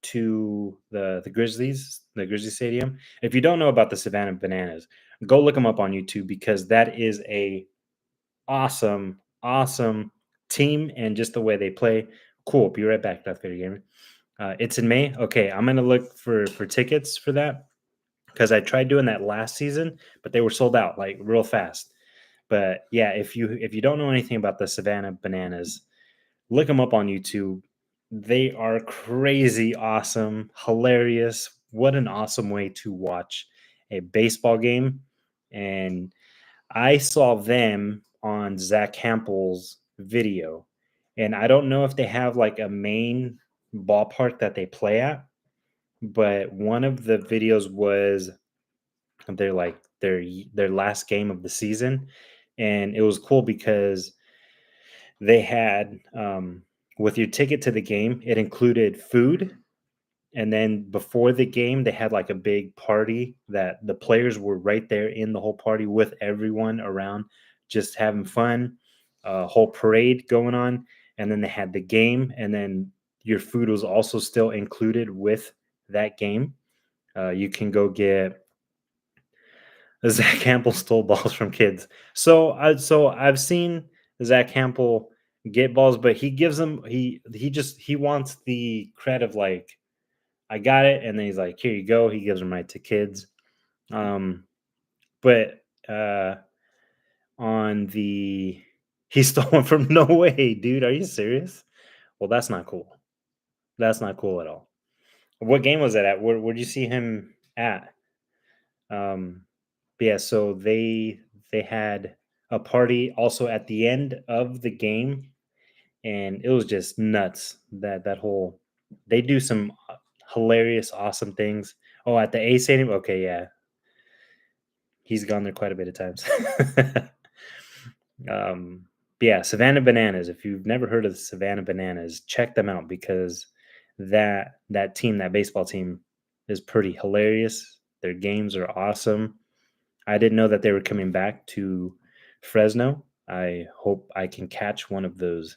to the Grizzlies, the Grizzly Stadium. If you don't know about the Savannah Bananas, go look them up on YouTube because that is a awesome, awesome team and just the way they play. Cool. Be right back, Darth Vader Gamer. It's in May. Okay, I'm gonna look for tickets for that because I tried doing that last season, but they were sold out like real fast. But yeah, if you don't know anything about the Savannah Bananas, look them up on YouTube. They are crazy awesome, hilarious. What an awesome way to watch a baseball game. And I saw them on Zach Campbell's video. And I don't know if they have like a main ballpark that they play at, but one of the videos was their last game of the season. And it was cool because they had with your ticket to the game, it included food. And then before the game, they had like a big party that the players were right there in the whole party with everyone around, just having fun, a whole parade going on. And then they had the game, and then your food was also still included with that game. You can go get Zach Campbell stole balls from kids. So I've seen Zach Campbell get balls, but he gives them he wants the credit of like I got it, and then he's like, here you go. He gives them right to kids. Um, but on the he stole one from no way, dude. Are you serious? Well, that's not cool. That's not cool at all. What game was that at? Where'd you see him at? Um, but yeah, so they had a party also at the end of the game, and it was just nuts. That whole they do some hilarious, awesome things. Oh, at the A Stadium. Okay, yeah, he's gone there quite a bit of times. But yeah, Savannah Bananas. If you've never heard of the Savannah Bananas, check them out because that team, that baseball team, is pretty hilarious. Their games are awesome. I didn't know that they were coming back to Fresno. I hope I can catch one of those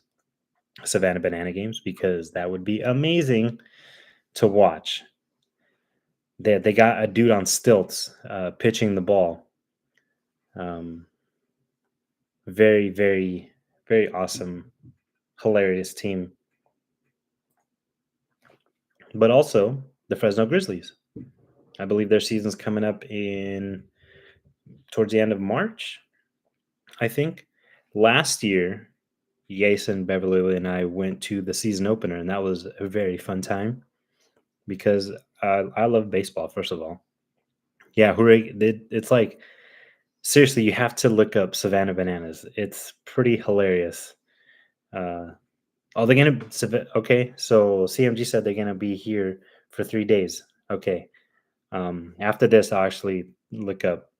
Savannah Banana games because that would be amazing to watch. They got a dude on stilts pitching the ball. Um, very, very, very awesome, hilarious team. But also the Fresno Grizzlies. I believe their season's coming up in towards the end of March. I think last year, Jason Beverly and I went to the season opener, and that was a very fun time because I love baseball. First of all, yeah, hooray! It's like seriously, you have to look up Savannah Bananas. It's pretty hilarious. Uh, oh, they're gonna okay. So CMG said they're gonna be here for 3 days. Okay. After this, I'll actually look up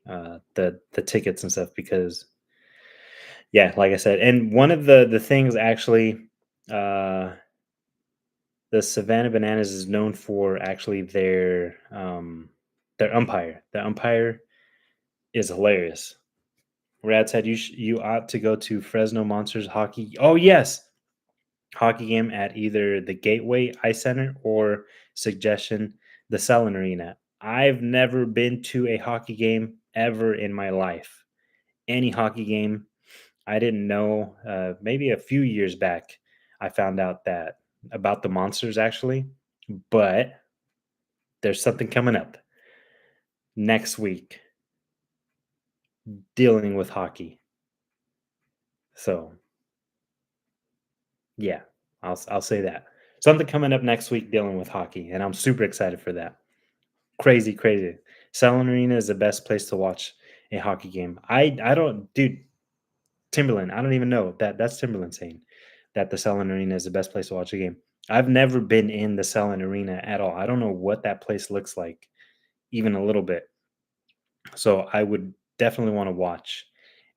the tickets and stuff because yeah, like I said, and one of the things actually, uh, the Savannah Bananas is known for actually their umpire. The umpire is hilarious. Rad said you ought to go to Fresno Monsters hockey. Oh yes, hockey game at either the Gateway Ice Center or suggestion the Selland Arena. I've never been to a hockey game ever in my life. Any hockey game, I didn't know. Maybe a few years back, I found out that about the Monsters actually, but there's something coming up next week dealing with hockey. So yeah, I'll say that something coming up next week dealing with hockey, and I'm super excited for that. Crazy, crazy. Selland Arena is the best place to watch a hockey game. I don't, dude. Timberland. I don't even know that that's Timberland saying that the Selland Arena is the best place to watch a game. I've never been in the Selland Arena at all. I don't know what that place looks like, even a little bit. So I would definitely want to watch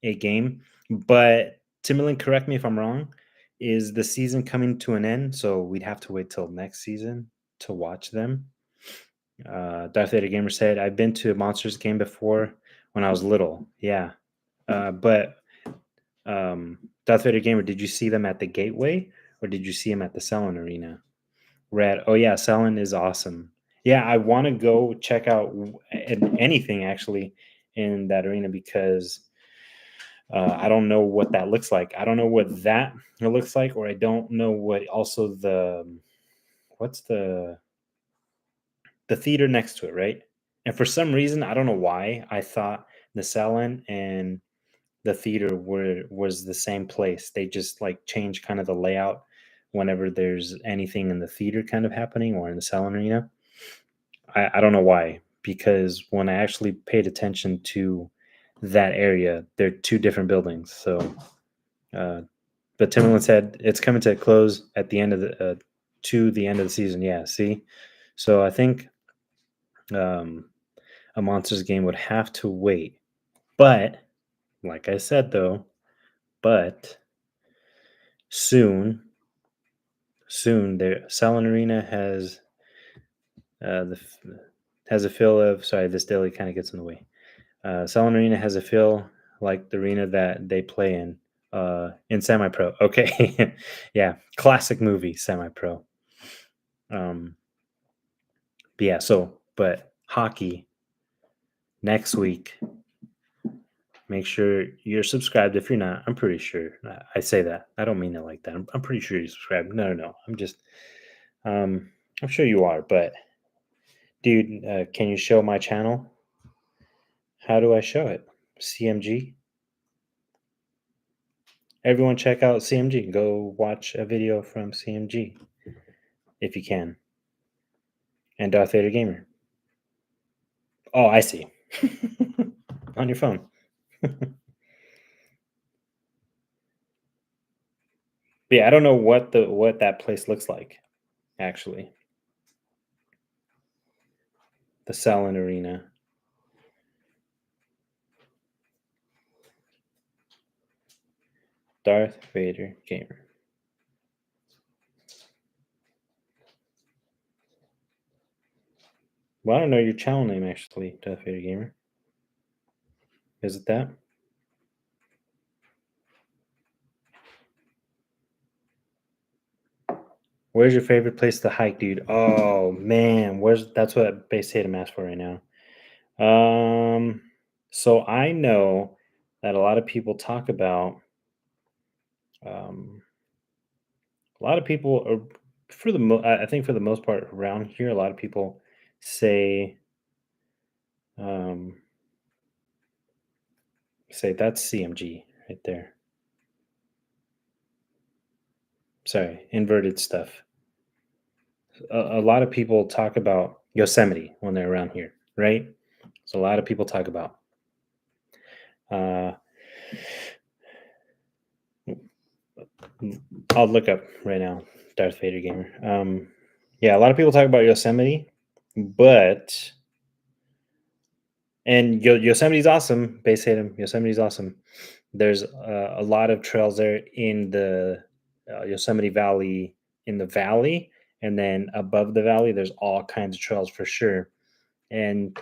a game. But Timberland, correct me if I'm wrong. is the season coming to an end? So we'd have to wait till next season to watch them. Darth Vader Gamer said, "I've been to a Monsters game before when I was little." Yeah, but Darth Vader Gamer, did you see them at the Gateway or did you see them at the Selland Arena? Red. Oh yeah, Selland is awesome. Yeah, I want to go check out anything actually in that arena because I don't know what that looks like. I don't know what that looks like, or I don't know what also what's the theater next to it, right? And for some reason, I don't know why, I thought the Selland and the theater was the same place. They just like change kind of the layout whenever there's anything in the theater kind of happening or in the Selland arena. I don't know why, because when I actually paid attention to that area, they're two different buildings. So, uh, but Timberland said it's coming to a close at the end of the end of the season. Yeah, see. So I think um, a Monsters game would have to wait. But like I said, though, but soon, the Salon Arena uh, the f- has a feel of. Sorry, this daily kind of gets in the way. Salon Arena has a feel like the arena that they play in Semi Pro. Okay, yeah, classic movie Semi Pro. Um, but yeah, but hockey next week. Make sure you're subscribed. If you're not, I'm pretty sure. I say that. I don't mean it like that. I'm pretty sure you're subscribed. No, no, no. Um, I'm sure you are. But dude, can you show my channel? How do I show it? CMG. Everyone, check out CMG. Go watch a video from CMG if you can. And Darth Vader Gamer. Oh, I see. On your phone. But yeah, I don't know what that place looks like. Actually, the Salon Arena. Darth Vader Gamer. Well, I don't know your channel name actually, Darth Vader Gamer. Is it that? Where's your favorite place to hike, dude? Oh man, that's what Base Tatum asked for right now. Um, so I know that a lot of people talk about um, a lot of people are I think for the most part around here, a lot of people say um, say that's CMG right there. Sorry, inverted stuff. A lot of people talk about Yosemite when they're around here, right? So a lot of people talk about. Uh, I'll look up right now, Darth Vader Gamer. Yeah, a lot of people talk about Yosemite, but Yosemite's awesome. Base Hatem, Yosemite's awesome. There's a lot of trails there in the Yosemite Valley, in the valley, and then above the valley, there's all kinds of trails for sure. And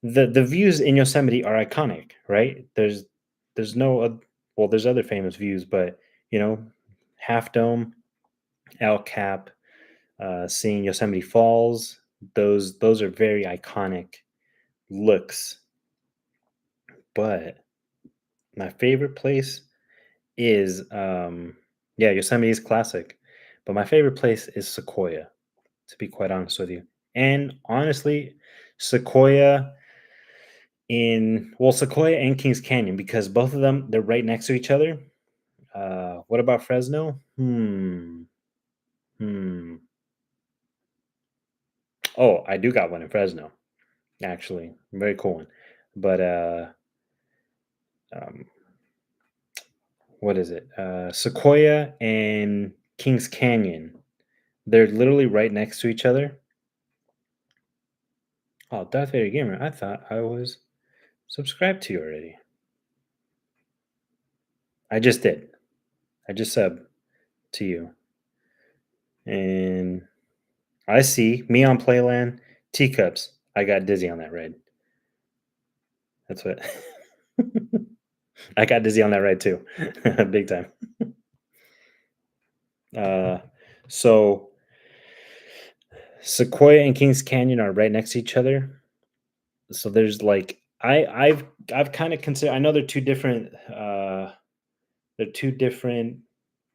the views in Yosemite are iconic, right? There's no well, there's other famous views, but you know, Half Dome, El Cap, seeing Yosemite Falls, those are very iconic looks. But my favorite place is yeah, Yosemite is classic, but my favorite place is Sequoia, to be quite honest with you. And honestly, Sequoia Sequoia and Kings Canyon, because both of them, they're right next to each other. What about Fresno? Hmm. Oh, I do got one in Fresno, actually. Very cool one. But um, what is it? Sequoia and Kings Canyon. They're literally right next to each other. Oh, Darth Vader Gamer, I thought I was subscribed to you already. I just did. I just subbed to you. And I see me on Playland, teacups. I got dizzy on that ride. That's what I got dizzy on that ride too. Big time. Uh, so Sequoia and Kings Canyon are right next to each other. So there's like I've kind of considered. I know they're two different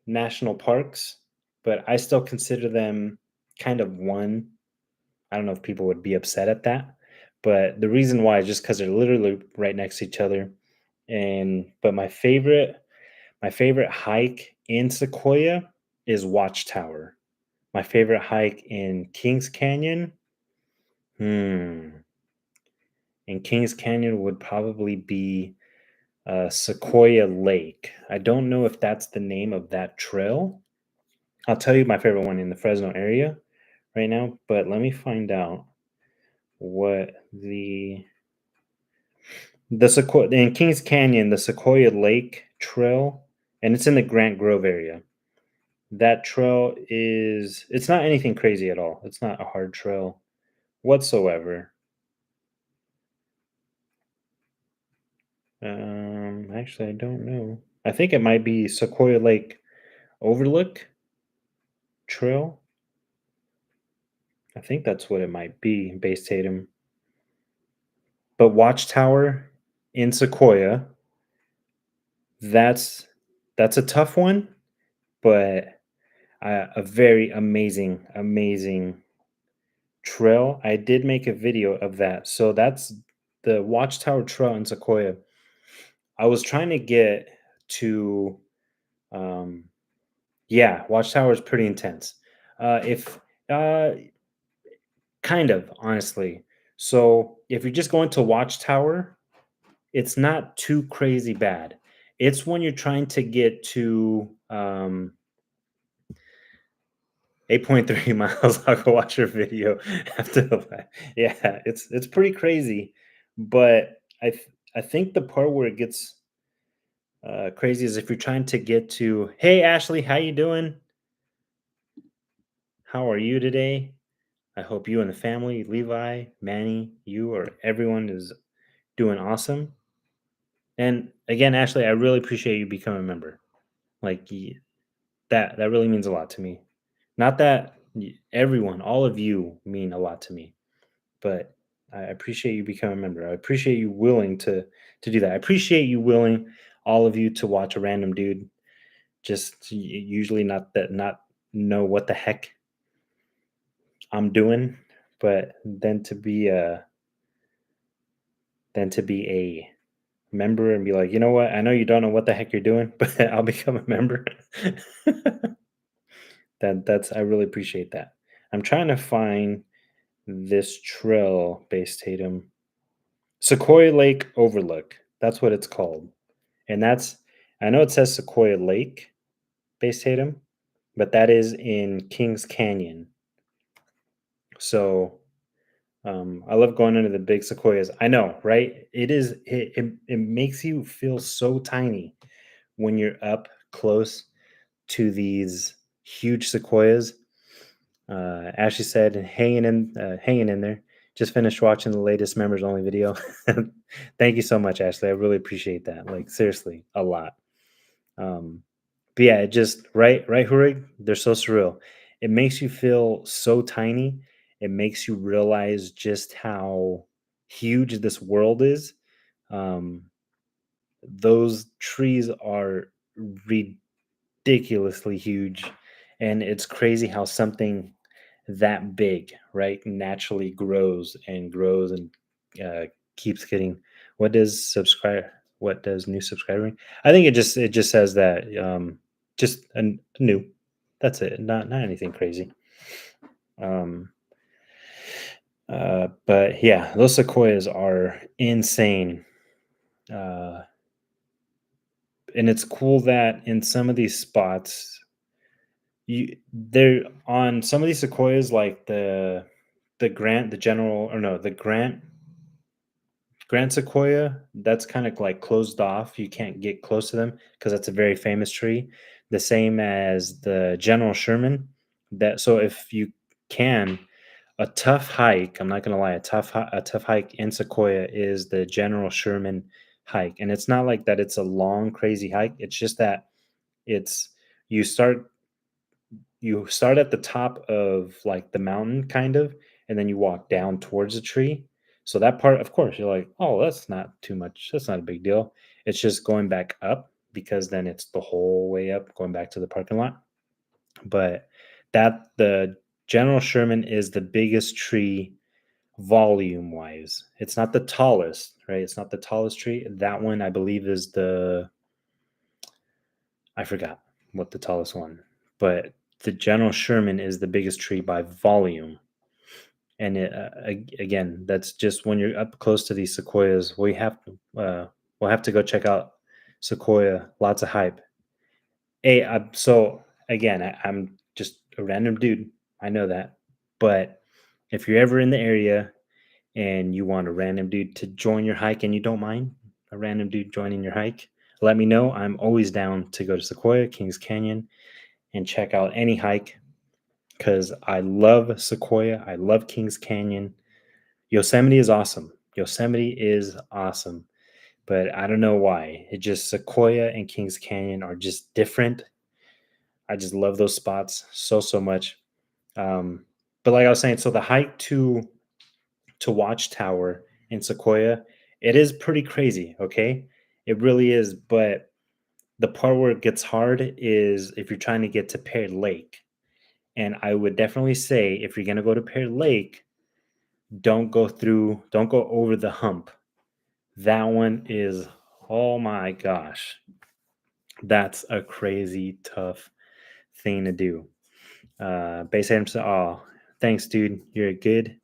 national parks, but I still consider them kind of one. I don't know if people would be upset at that, but the reason why is just because they're literally right next to each other. And but my favorite hike in Sequoia is Watchtower. My favorite hike in Kings Canyon, hmm, in Kings Canyon would probably be Sequoia Lake. I don't know if that's the name of that trail. I'll tell you my favorite one in the Fresno area right now, but let me find out what the Sequoia in Kings Canyon, the Sequoia Lake Trail, and it's in the Grant Grove area. That trail is it's not anything crazy at all. It's not a hard trail whatsoever. Actually, I don't know. I think it might be Sequoia Lake Overlook Trail. I think that's what it might be, Base Tatum. But Watchtower in Sequoia, that's that's a tough one, but a very amazing trail. I did make a video of that. So that's the Watchtower Trail in Sequoia. I was trying to get to, um, yeah, Watchtower is pretty intense. If uh, Kind of honestly. So if you're just going to Watchtower, it's not too crazy bad. It's when you're trying to get to 8.3 miles. I'll go watch your video after the yeah, it's pretty crazy. But I think the part where it gets crazy is if you're trying to get to, hey Ashley, how you doing? How are you today? I hope you and the family, Levi, Manny, you or everyone is doing awesome. And again, Ashley, I really appreciate you becoming a member. Like that really means a lot to me. Not that everyone, all of you mean a lot to me, but I appreciate you becoming a member. I appreciate you willing to do that. I appreciate you willing all of you to watch a random dude just usually not know what the heck I'm doing, but then to be a member and be like, you know what? I know you don't know what the heck you're doing, but I'll become a member. That's I really appreciate that. I'm trying to find this trail based Tatum. Sequoia Lake Overlook. That's what it's called. And that's I know it says Sequoia Lake based Tatum, but that is in Kings Canyon. So I love going into the big sequoias. I know, right? It makes you feel so tiny when you're up close to these huge sequoias. Ashley said, hanging in there. Just finished watching the latest members only video. Thank you so much, Ashley. I really appreciate that. Like seriously, a lot. Um, but yeah, it just right, Hurig. They're so surreal. It makes you feel so tiny. It makes you realize just how huge this world is. Um, those trees are ridiculously huge, and it's crazy how something that big, right, naturally grows and uh, keeps getting. What does subscribe? What does new subscriber mean? I think it just says that just a new. That's it. Not anything crazy. Um, but yeah, those sequoias are insane. Uh, and it's cool that in some of these spots, they're on some of these sequoias, like the Grant, the General, or no, the Grant Sequoia, that's kind of like closed off. You can't get close to them because that's a very famous tree. the same as the General Sherman. That so if you can, a tough hike. I'm not gonna lie, a tough hike in Sequoia is the General Sherman hike, and it's not like that. It's a long, crazy hike. It's just that it's you start you start at the top of like the mountain, kind of, and then you walk down towards the tree. So that part, of course, you're like, oh, that's not too much. That's not a big deal. It's just going back up because then it's the whole way up, going back to the parking lot. But that the General Sherman is the biggest tree volume wise. It's not the tallest, right? It's not the tallest tree. That one, I believe, is I forgot what the tallest one, but the General Sherman is the biggest tree by volume. And again, that's just when you're up close to these sequoias. We'll have to go check out Sequoia. Lots of hype. Hey, so again, I'm just a random dude. I know that, but if you're ever in the area and you want a random dude to join your hike and you don't mind a random dude joining your hike, let me know. I'm always down to go to Sequoia, Kings Canyon, and check out any hike because I love Sequoia. I love Kings Canyon. Yosemite is awesome. Yosemite is awesome, but I don't know why. It just Sequoia and Kings Canyon are just different. I just love those spots so much. Um, but like I was saying, so the hike to Watchtower in Sequoia, it is pretty crazy. Okay, it really is. But the part where it gets hard is if you're trying to get to Pear Lake. And I would definitely say if you're gonna go to Pear Lake, don't go over the hump. That one is, oh my gosh, that's a crazy tough thing to do. Base Adam said, "Oh, thanks, dude. You're a good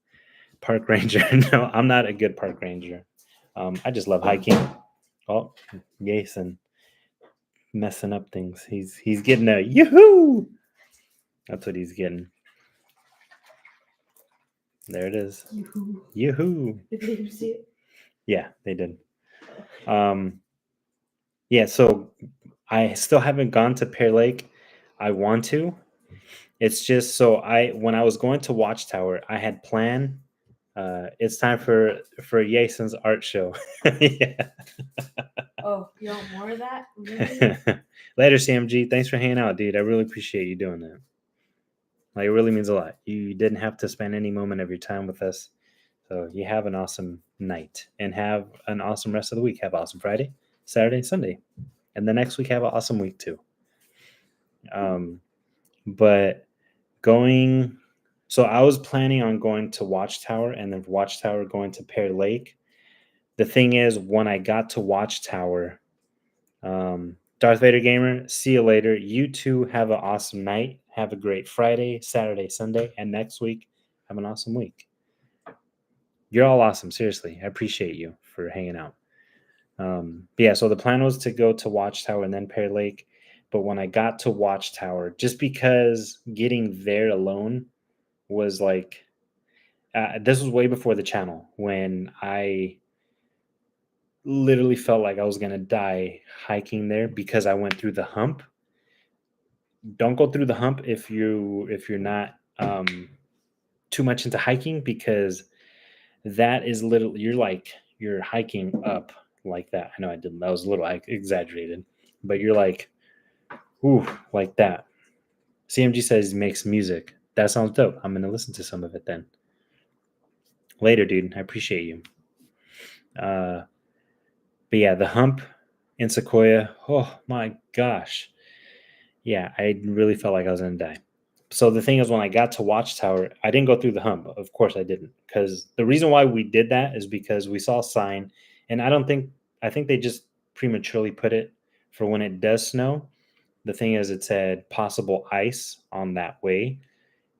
park ranger." No, I'm not a good park ranger. I just love hiking. Oh, Jason messing up things. He's getting a yoo-hoo. That's what he's getting. There it is. Yoo-hoo. Yoo-hoo. Did they even see it? Yeah, they did. Yeah, so I still haven't gone to Pear Lake. I want to. It's just so I when I was going to Watchtower, I had planned. It's time for Jason's art show. Yeah. Oh, you want more of that? Really? Later, CMG. Thanks for hanging out, dude. I really appreciate you doing that. Like it really means a lot. You didn't have to spend any moment of your time with us. So you have an awesome night and have an awesome rest of the week. Have an awesome Friday, Saturday, Sunday. And the next week have an awesome week too. But going so I was planning on going to Watchtower and then Watchtower going to Pear Lake. The thing is, when I got to Watchtower, Darth Vader Gamer, see you later. You two have an awesome night. Have a great Friday, Saturday, Sunday, and next week, have an awesome week. You're all awesome. Seriously. I appreciate you for hanging out. But yeah, so the plan was to go to Watchtower and then Pear Lake. But when I got to Watchtower, just because getting there alone was like, this was way before the channel when I literally felt like I was gonna die hiking there because I went through the hump. Don't go through the hump if you're not too much into hiking because that is literally you're hiking up like that. I know I didn't. That was a little exaggerated, but you're like, ooh, like that. CMG says he makes music. That sounds dope. I'm gonna listen to some of it then. Later, dude. I appreciate you. Uh, but yeah, the hump in Sequoia. Oh my gosh. Yeah, I really felt like I was gonna die. So the thing is, when I got to Watchtower, I didn't go through the hump. Of course, I didn't, because the reason why we did that is because we saw a sign, and I think they just prematurely put it for when it does snow. The thing is, it said possible ice on that way,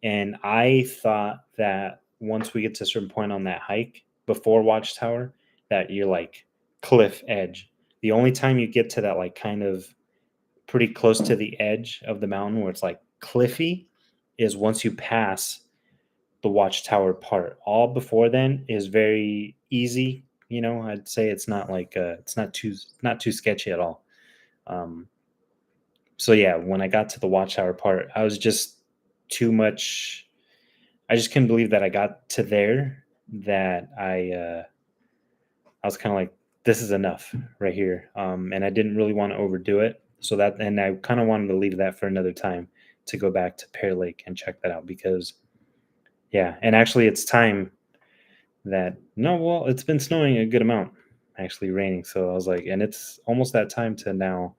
and I thought that once we get to a certain point on that hike before Watchtower, that you're like cliff edge. The only time you get to that like kind of pretty close to the edge of the mountain where it's like cliffy is once you pass the Watchtower part. All before then is very easy. You know, I'd say it's not like it's not too sketchy at all. Um, So yeah, when I got to the watchtower part, I was just too much. I just couldn't believe that I got to there. That I was kind of like, this is enough right here, and I didn't really want to overdo it. So that, and I kind of wanted to leave that for another time to go back to Pear Lake and check that out because yeah, and actually it's time that no, well, it's been snowing a good amount, actually raining. So I was like, and it's almost that time to now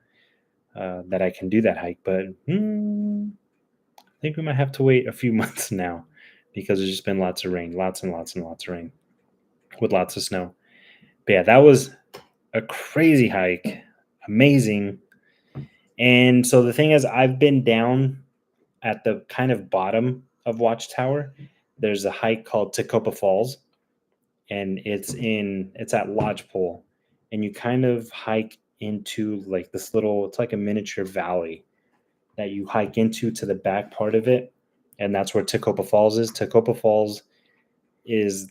that I can do that hike, but I think we might have to wait a few months now because there's just been lots of rain, lots and lots and lots of rain with lots of snow. But yeah, that was a crazy hike, amazing. And so the thing is, I've been down at the kind of bottom of Watchtower. There's a hike called Tacopa Falls, and it's at Lodgepole, and you kind of hike into like this little. It's like a miniature valley that you hike into to the back part of it, and that's where Tacopa Falls is. Tacopa Falls is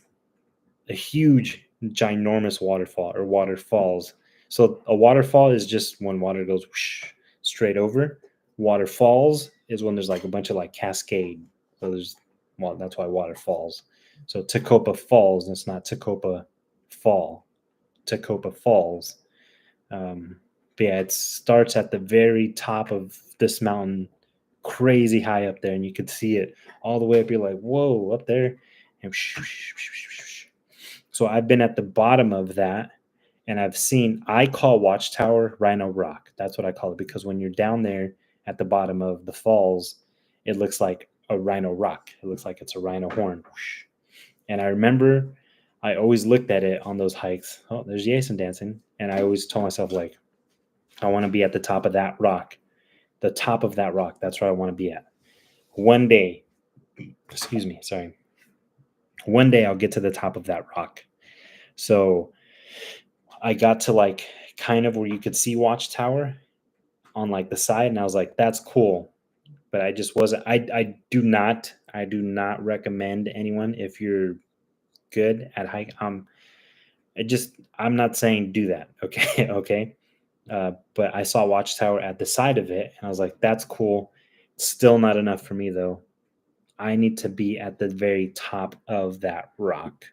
a huge, ginormous waterfall or waterfalls. So a waterfall is just when water goes whoosh, straight over. Waterfalls is when there's like a bunch of like cascade. So there's well, that's why waterfalls. So Tacopa Falls, it's not Tacopa Fall. Tacopa Falls. But yeah, it starts at the very top of this mountain, crazy high up there, and you could see it all the way up. You're like, whoa, up there, and so I've been at the bottom of that, and I've seen. I call Watchtower Rhino Rock. That's what I call it because when you're down there at the bottom of the falls, it looks like a rhino rock. It looks like it's a rhino horn. And I remember I always looked at it on those hikes. Oh, there's Jason dancing. And I always told myself, like, I want to be at the top of that rock. The top of that rock. That's where I want to be at. One day, excuse me, sorry. One day I'll get to the top of that rock. So I got to like kind of where you could see Watchtower on like the side, and I was like, that's cool. But I just wasn't I do not recommend anyone if you're good at hike. I'm not saying do that. Okay. Okay. But I saw Watchtower at the side of it, and I was like, that's cool. Still not enough for me though. I need to be at the very top of that rock.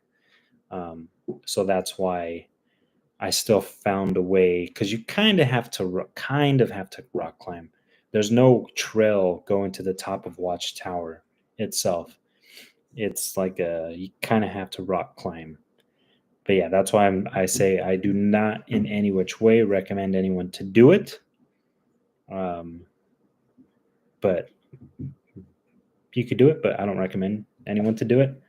So that's why I still found a way because you kind of have to rock climb. There's no trail going to the top of Watchtower itself. It's like you kind of have to rock climb. But yeah, that's why I say I do not in any which way recommend anyone to do it. Um, but you could do it, but I don't recommend anyone to do it.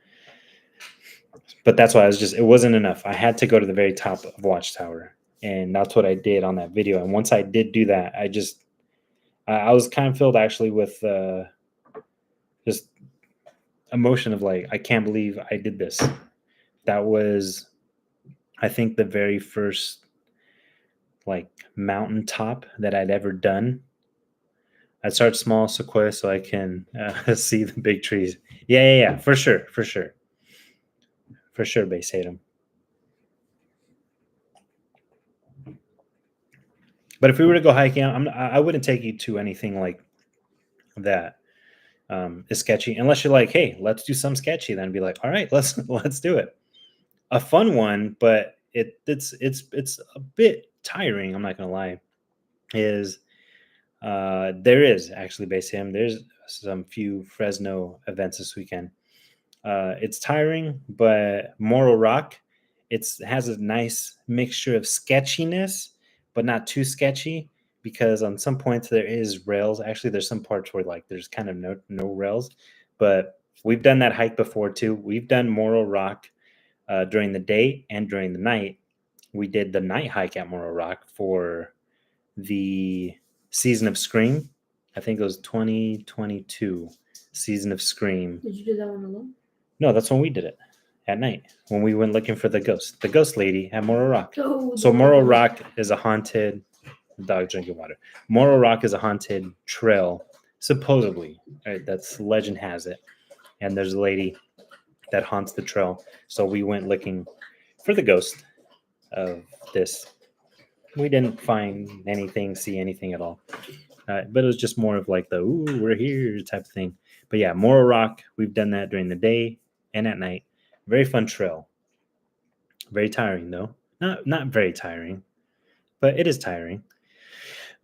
But that's why it wasn't enough. I had to go to the very top of Watchtower. And that's what I did on that video. And once I did do that, I was kind of filled actually with just emotion of like, I can't believe I did this. That was, I think, the very first like mountaintop that I'd ever done. I'd start small, Sequoia, so I can see the big trees. Yeah, for sure, Base Tatum. But if we were to go hiking, I wouldn't take you to anything like that is sketchy, unless you're like, hey, let's do some sketchy. Then be like, all right, let's do it. A fun one, but it's a bit tiring. I'm not gonna lie. Is there is actually Base him. There's some few Fresno events this weekend. It's tiring, but Morro Rock, it has a nice mixture of sketchiness, but not too sketchy because on some points there is rails. Actually, there's some parts where like there's kind of no rails, but we've done that hike before too. We've done Morro Rock during the day and during the night. We did the night hike at Morro Rock for the Season of Scream. I think it was 2022 Season of Scream. Did you do that one alone? No, that's when we did it at night when we went looking for the ghost lady at Morro Rock. Oh, So Morro Rock is a haunted dog drinking water. Morro Rock is a haunted trail, supposedly. Right? That's legend has it. And there's a lady that haunts the trail. So we went looking for the ghost of this. We didn't find anything, see anything at all. but it was just more of like the "ooh, we're here" type of thing. But yeah, Morro Rock, we've done that during the day and at night. Very fun trail. Very tiring though. Not very tiring, but it is tiring.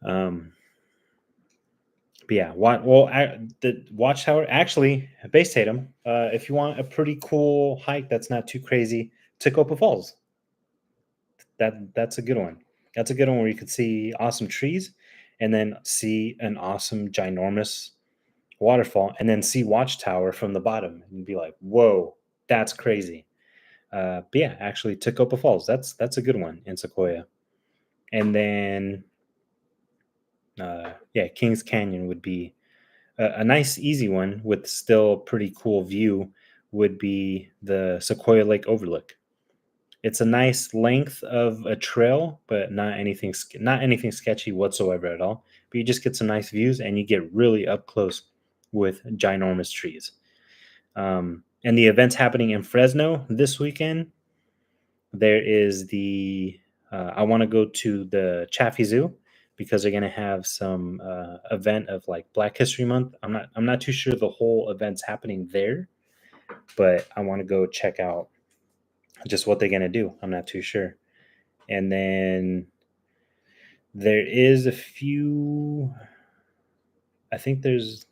Um, but yeah, the Watchtower actually Base Tatum. If you want a pretty cool hike that's not too crazy, Tacopa Falls. That's a good one. That's a good one where you could see awesome trees, and then see an awesome ginormous waterfall, and then see Watchtower from the bottom, and be like, "Whoa, that's crazy." But yeah, actually, Tacopa Falls. That's a good one in Sequoia. And then yeah, Kings Canyon would be a nice, easy one with still pretty cool view. Would be the Sequoia Lake Overlook. It's a nice length of a trail, but not anything sketchy whatsoever at all. But you just get some nice views, and you get really up close with ginormous trees. And the events happening in Fresno this weekend. There is the I want to go to the Chaffee Zoo because they're gonna have some event of like Black History Month. I'm not too sure the whole event's happening there, but I want to go check out just what they're gonna do. I'm not too sure. And then there is a few. I think there's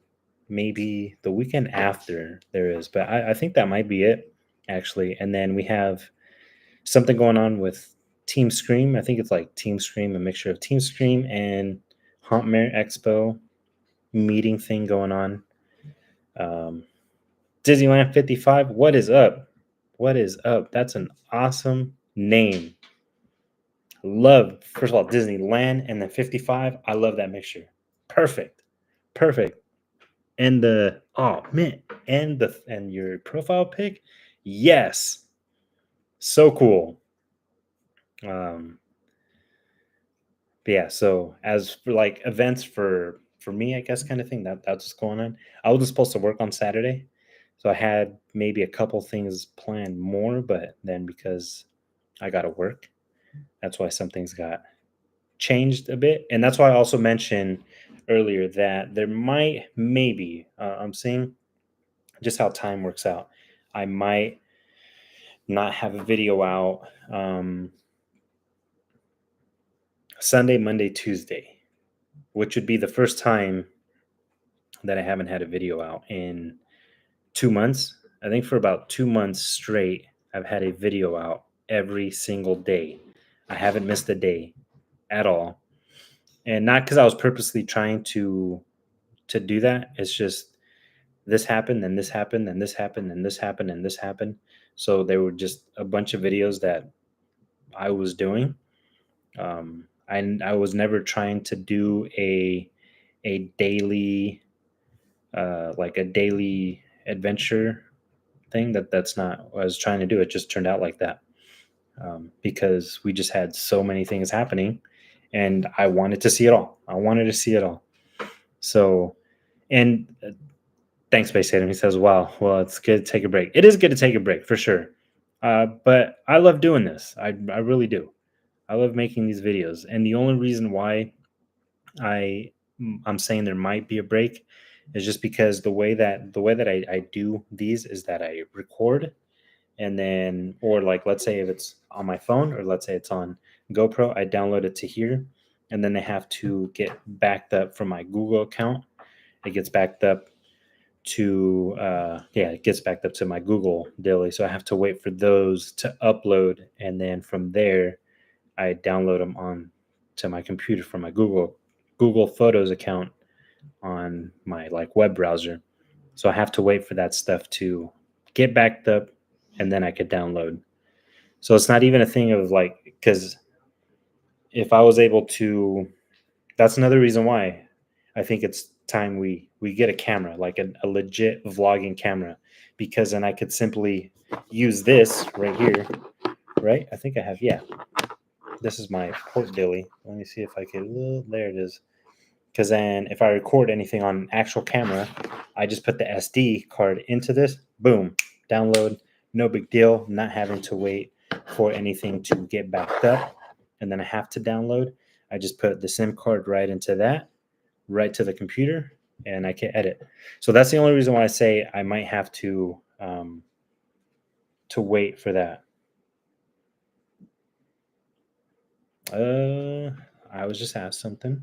maybe the weekend after there is, but I think that might be it actually. And then we have something going on with Team Scream. I think it's like Team Scream, a mixture of Team Scream and Hauntmare Expo meeting thing going on. Um, Disneyland 55. What is up? What is up? That's an awesome name. Love, first of all, Disneyland and then 55. I love that mixture. Perfect. Perfect. And the oh man, and your profile pic. Yes. So cool. Um, But yeah, so as for like events for me, I guess kind of thing that's what's going on. I was supposed to work on Saturday, so I had maybe a couple things planned more, but then because I got to work, that's why some things got changed a bit, and that's why I also mentioned earlier that there might maybe I'm seeing just how time works out. I might not have a video out Sunday, Monday, Tuesday, which would be the first time that I haven't had a video out in 2 months. I think for about 2 months straight, I've had a video out every single day. I haven't missed a day at all. And not because I was purposely trying to do that. It's just this happened, and this happened, and this happened, and this happened, and this happened. So there were just a bunch of videos that I was doing. I was never trying to do a daily like a daily adventure thing. That's not what I was trying to do. It just turned out like that because we just had so many things happening, and I wanted to see it all. I wanted to see it all. So, and thanks, Space Tatum. He says, "Wow, well, it's good to take a break. It is good to take a break for sure." But I love doing this. I really do. I love making these videos, and the only reason why I I'm saying there might be a break is just because the way that I do these is that I record, and then, or like, let's say if it's on my phone, or let's say it's on GoPro, I download it to here, and then they have to get backed up from my Google account. It gets backed up to yeah, it gets backed up to my Google daily, so I have to wait for those to upload, and then from there I download them on to my computer from my Google Photos account on my like web browser. So I have to wait for that stuff to get backed up, and then I could download. So it's not even a thing of like, because if I was able to, that's another reason why I think it's time we get a camera, like a legit vlogging camera, because then I could simply use this right here, right? I think I have, yeah. This is my port dilly. Let me see if I can. There it is. Because then if I record anything on an actual camera, I just put the SD card into this, boom, download, no big deal, not having to wait for anything to get backed up. And then I have to download. I just put the SIM card right into that, right to the computer, and I can edit. So that's the only reason why I say I might have to wait for that. I was just asked something.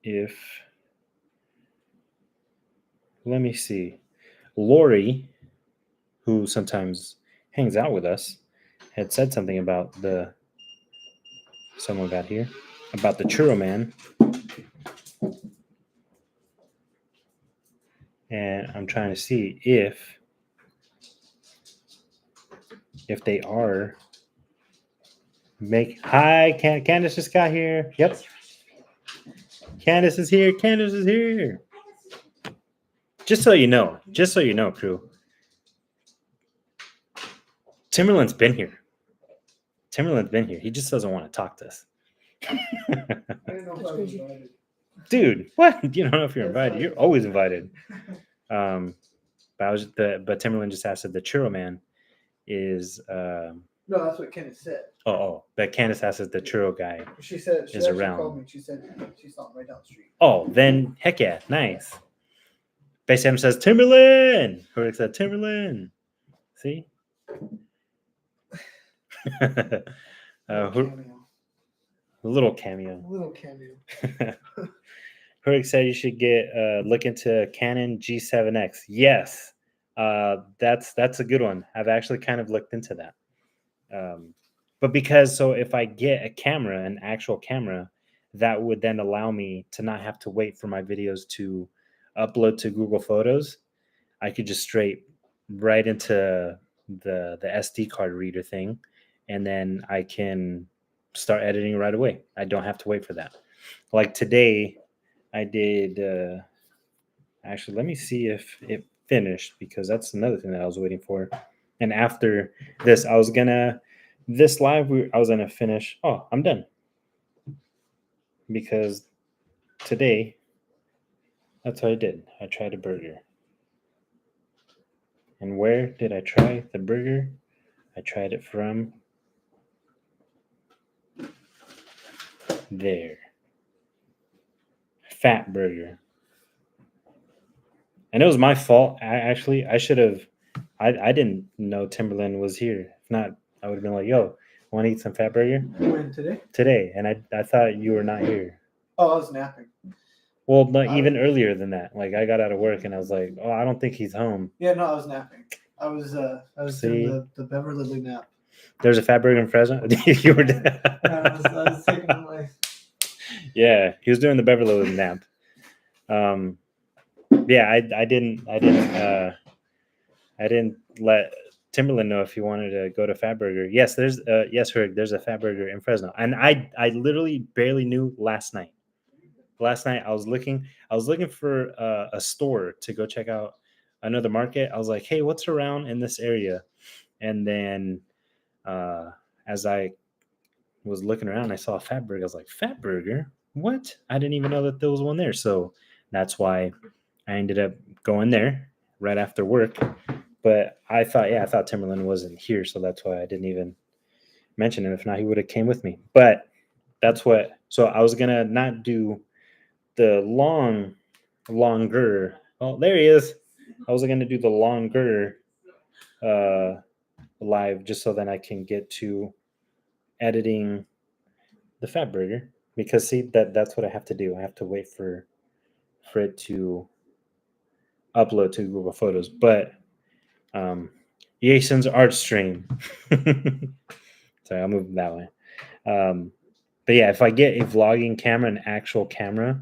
If let me see, Lori, who sometimes hangs out with us, had said something about someone got here about the churro man, and I'm trying to see if they are Hi, Candace just got here. Yep, Candace is here. Candace is here. Just so you know, crew. Timberland's been here. Timberland's been here. He just doesn't want to talk to us. I didn't know if That's I was crazy. invited. Dude, what? You don't know if you're That's invited. fine. You're always invited. But Timberland just asked if the churro man is No, that's what Kenneth said. but Candace asked if the churro guy. She said she Is actually around. called me. She said she's not right down the street. Oh, then heck yeah, nice. Base M says Timberland. Hordick said Timberland. See? Little a cameo. little cameo. Little cameo. Hordick said you should look into Canon G7X. Yes, that's a good one. I've actually kind of looked into that. But if I get a camera, an actual camera, that would then allow me to not have to wait for my videos to upload to Google Photos. I could just straight right into the SD card reader thing, and then I can start editing right away. I don't have to wait for that. Like today, I did. Actually, let me see if it finished, because that's another thing that I was waiting for. And after this, I was gonna finish. Oh, I'm done, because today that's what I did. I tried a burger. And where did I try the burger? I tried it from there. Fat Burger. And it was my fault. I should have. I didn't know Timberland was here. If not, I would have been like, "Yo, want to eat some Fat Burger When today? today?" And I thought you were not here. Oh, I was napping. Well, not even earlier than that. Like, I got out of work and I was like, "Oh, I don't think he's home." Yeah, no, I was napping. I was See? doing the Beverly Lily nap. There's a Fat Burger in Fresno. You were. I was taking my. Yeah, he was doing the Beverly Hills nap. Yeah, I didn't let Timberland know if he wanted to go to Fat Burger. Yes, there's there's a Fat Burger in Fresno, and I literally barely knew last night. Last night I was looking for a store to go check out another market. I was like, hey, what's around in this area? And then as I was looking around, I saw a Fat Burger. I was like, Fat Burger? What? I didn't even know that there was one there. So that's why I ended up going there right after work. But I thought Timberland wasn't here, so that's why I didn't even mention him. If not, he would have came with me. But so I was gonna not do the longer. Oh, there he is. I was gonna do the longer live, just so then I can get to editing the Fat Burger, because see that's what I have to do. I have to wait for it to upload to Google Photos. But Jason's art stream. Sorry, I'll move that way. But yeah, if I get a vlogging camera, an actual camera,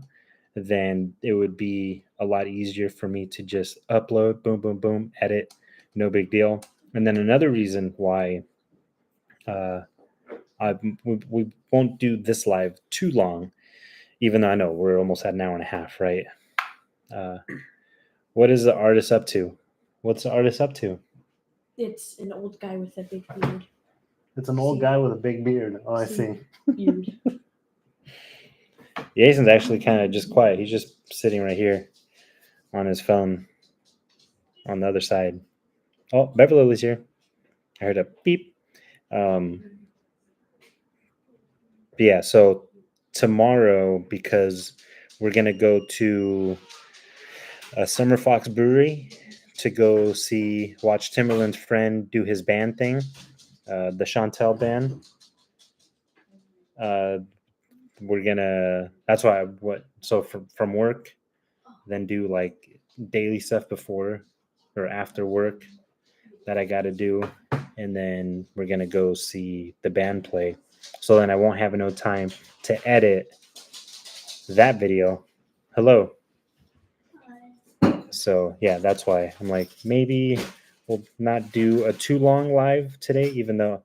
then it would be a lot easier for me to just upload, boom, boom, boom, edit, no big deal. And then another reason why we won't do this live too long, even though I know we're almost at an hour and a half, right? What is the artist up to? What's the artist up to? It's an old guy with a big beard. It's an old guy with a big beard. Oh, I See. see. Beard. Jason's actually kind of just quiet. He's just sitting right here on his phone on the other side. Oh, Beverly Lily's here. I heard a beep. But yeah, so tomorrow, because we're gonna go to a Summer Fox Brewery to go watch Timberland's friend do his band thing, the Chantel band. That's why from work, then do like daily stuff before or after work that I got to do, and then we're gonna go see the band play. So then I won't have no time to edit that video. Hello. So yeah, that's why I'm like, maybe we'll not do a too long live today, even though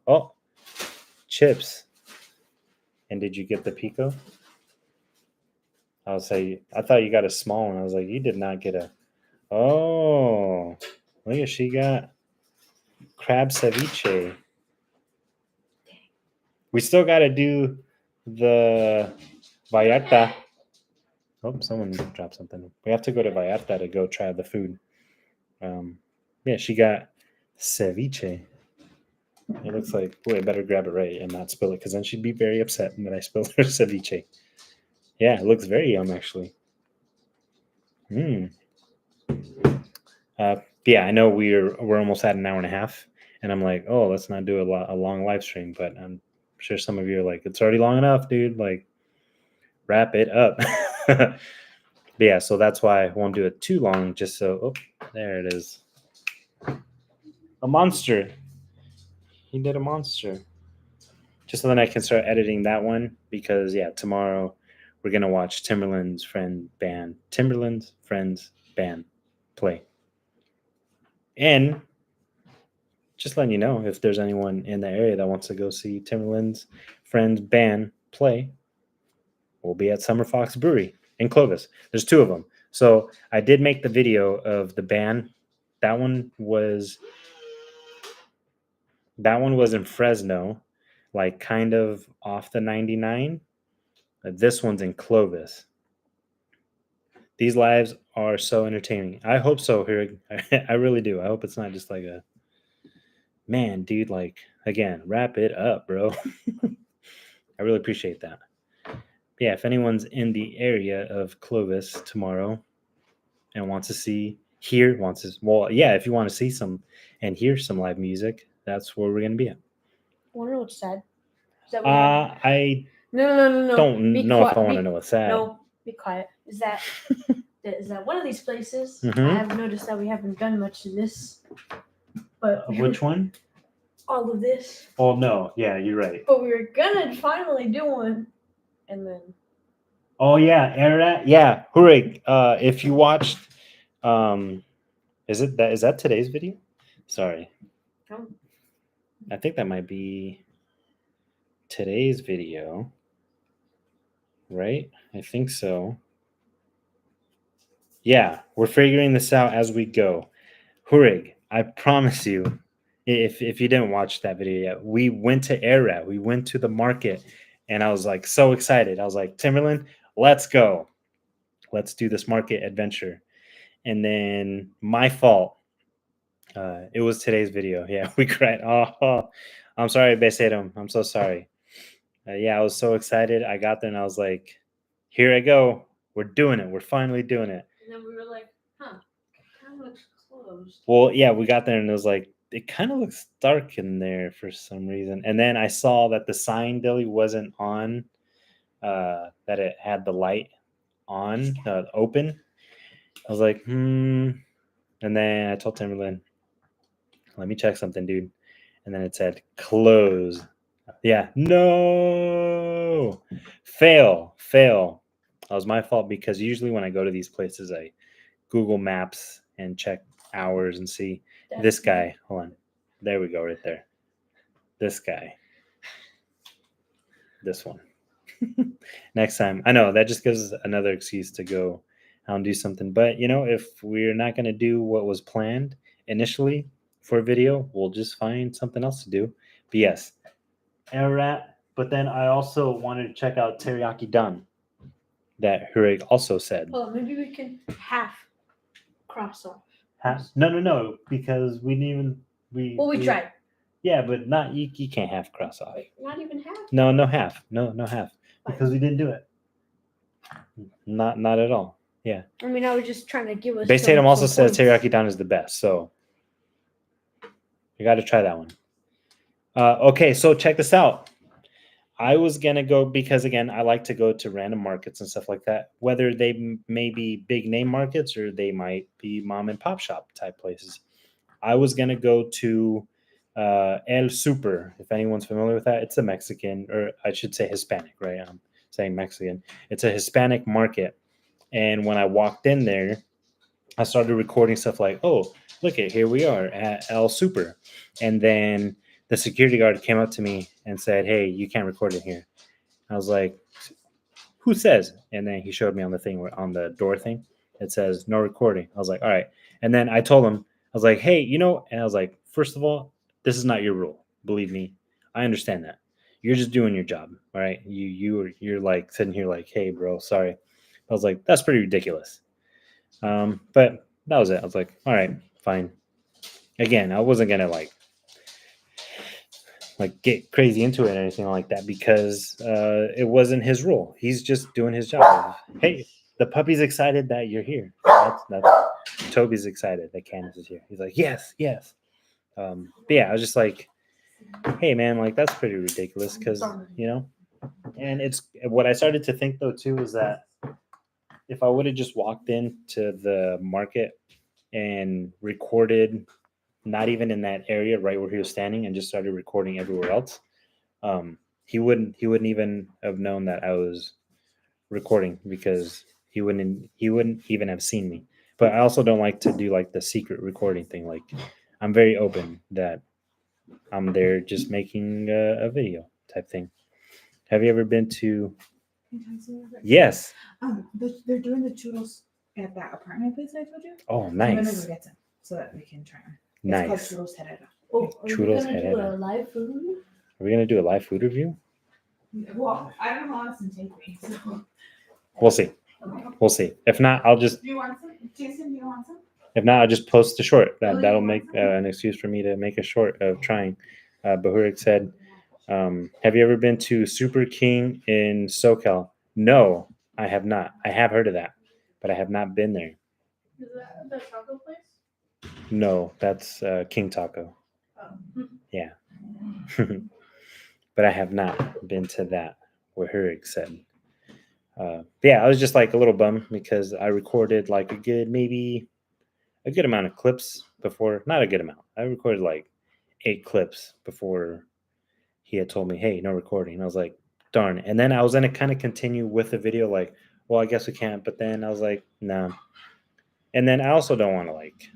chips. And did you get the pico? I thought you got a small one. I was like, you did not get a. Oh, look at she got crab ceviche. We still got to do the Vallarta. Oh, someone dropped something. We have to go to Vallarta to go try the food. Yeah, she got ceviche. It looks like, I better grab it right and not spill it, because then she'd be very upset that I spilled her ceviche. Yeah, it looks very yum, actually. Yeah, I know we're almost at an hour and a half, and I'm like, oh, let's not do a long live stream, but I'm sure some of you are like, it's already long enough, dude. Like, wrap it up. But yeah, so that's why I won't do it too long, just so, there it is. A monster. He did a monster. Just so then I can start editing that one, because yeah, tomorrow we're gonna watch Timberland's Friends band play. And just letting you know, if there's anyone in the area that wants to go see Timberland's Friends band play, we'll be at Summer Fox Brewery in Clovis. There's two of them. So I did make the video of the band. That one was in Fresno, like kind of off the 99. This one's in Clovis. These lives are so entertaining. I hope so, Hurig. I really do. I hope it's not just like a, man, dude, like, again, wrap it up, bro. I really appreciate that. Yeah, if anyone's in the area of Clovis tomorrow and wants to if you want to see some and hear some live music, that's where we're going to be at. Want to know what's sad? Is that we have... I No. don't Be know if I quiet. want to know what's sad. No, be quiet. Is that one of these places? Mhm. I have noticed that we haven't done much in this. But Which one? all of this. Oh, no. Yeah, you're right. But we were gonna finally do one, and then. Oh, yeah. Ararat. Yeah. Hooray. If you watched, is that today's video? Sorry. Oh. I think that might be today's video. Right? I think so. Yeah, we're figuring this out as we go. Hurig, I promise you, if you didn't watch that video yet, we went to Ararat. We went to the market, and I was like so excited. I was like, Timberland, let's go. Let's do this market adventure. And then my fault. It was today's video. Yeah, we cried. Oh, I'm sorry, Beserum. I'm so sorry. Yeah, I was so excited. I got there and I was like, here I go. We're doing it. We're finally doing it. And then we were like, kind of looks closed. Well, yeah, we got there and it was like, it kind of looks dark in there for some reason. And then I saw that the sign, Dilly, wasn't on, that it had the light on, open. I was like, And then I told Timberland, let me check something, dude. And then it said close. Yeah. No. Fail. That was my fault, because usually when I go to these places, I Google Maps and check hours and see this guy. Hold on. There we go, right there. This guy. This one. Next time. I know that just gives us another excuse to go out and do something. But, if we're not going to do what was planned initially for a video, we'll just find something else to do. But yes, Ararat. But then I also wanted to check out Teriyaki Dun, that Hurig also said. Well, maybe we can half cross off. No, because we didn't even We tried. Yeah, but not you can't half cross off. Wait, not even half. No half. No half. Because we didn't do it. Not at all. Yeah. I mean, I was just trying to give us. Base Tatum also some says points. teriyaki don is the best, so you got to try that one. Okay, so check this out. I was gonna go because again, I like to go to random markets and stuff like that. Whether they may be big name markets or they might be mom and pop shop type places. I was gonna go to El Super. If anyone's familiar with that, it's a Mexican, or I should say Hispanic, right? I'm saying Mexican. It's a Hispanic market, and when I walked in there, I started recording stuff like, "Oh, look at here we are at El Super," and then the security guard came up to me and said, "Hey, you can't record in here." I was like, "Who says?" And then he showed me on the thing on the door thing. It says no recording. I was like, "All right." And then I told him, I was like, "Hey, and I was like, first of all, this is not your rule. Believe me, I understand that. You're just doing your job, all right? You're like sitting here like, hey, bro, sorry." I was like, "That's pretty ridiculous." But that was it. I was like, all right, fine. Again, I wasn't gonna like get crazy into it or anything like that because it wasn't his role. He's just doing his job. Hey, the puppy's excited that you're here. That's Toby's excited that Candace is here. He's like, yes, yes. But yeah, I was just like, hey, man, like that's pretty ridiculous because and it's what I started to think though too is that if I would have just walked into the market and recorded, not even in that area right where he was standing, and just started recording everywhere else, he wouldn't even have known that I was recording because he wouldn't even have seen me. But I also don't like to do like the secret recording thing. Like I'm very open that I'm there just making a video type thing. Have you ever been to? Can I tell you something real quick? Yes. They're doing the churros at that apartment place I told you. Oh, I'm gonna nice. go get some so that we can try them. Nice. It's called churros Herrera. Oh, are we Churros gonna do Herrera. a live food review? Are we gonna do a live food review? Well, I don't know how long it's gonna take me. So. We'll see. We'll see. If not, I'll just. Do you want some, Jason? Do you want some? If not, I'll just post a short. Oh, That'll you make want some? an excuse for me to make a short of trying. Bahurik said, "Have you ever been to Super King in SoCal?" No, I have not. I have heard of that, but I have not been there. Is that the taco place? No, that's King Taco. Oh. Yeah, but I have not been to that. What Hurik said. But yeah, I was just like a little bummed because I recorded like maybe a good amount of clips before. Not a good amount. I recorded like 8 clips before he had told me, "Hey, no recording." And I was like, "Darn!" And then I was gonna kind of continue with the video, like, "Well, I guess we can't." But then I was like, "No." And then I also don't want to like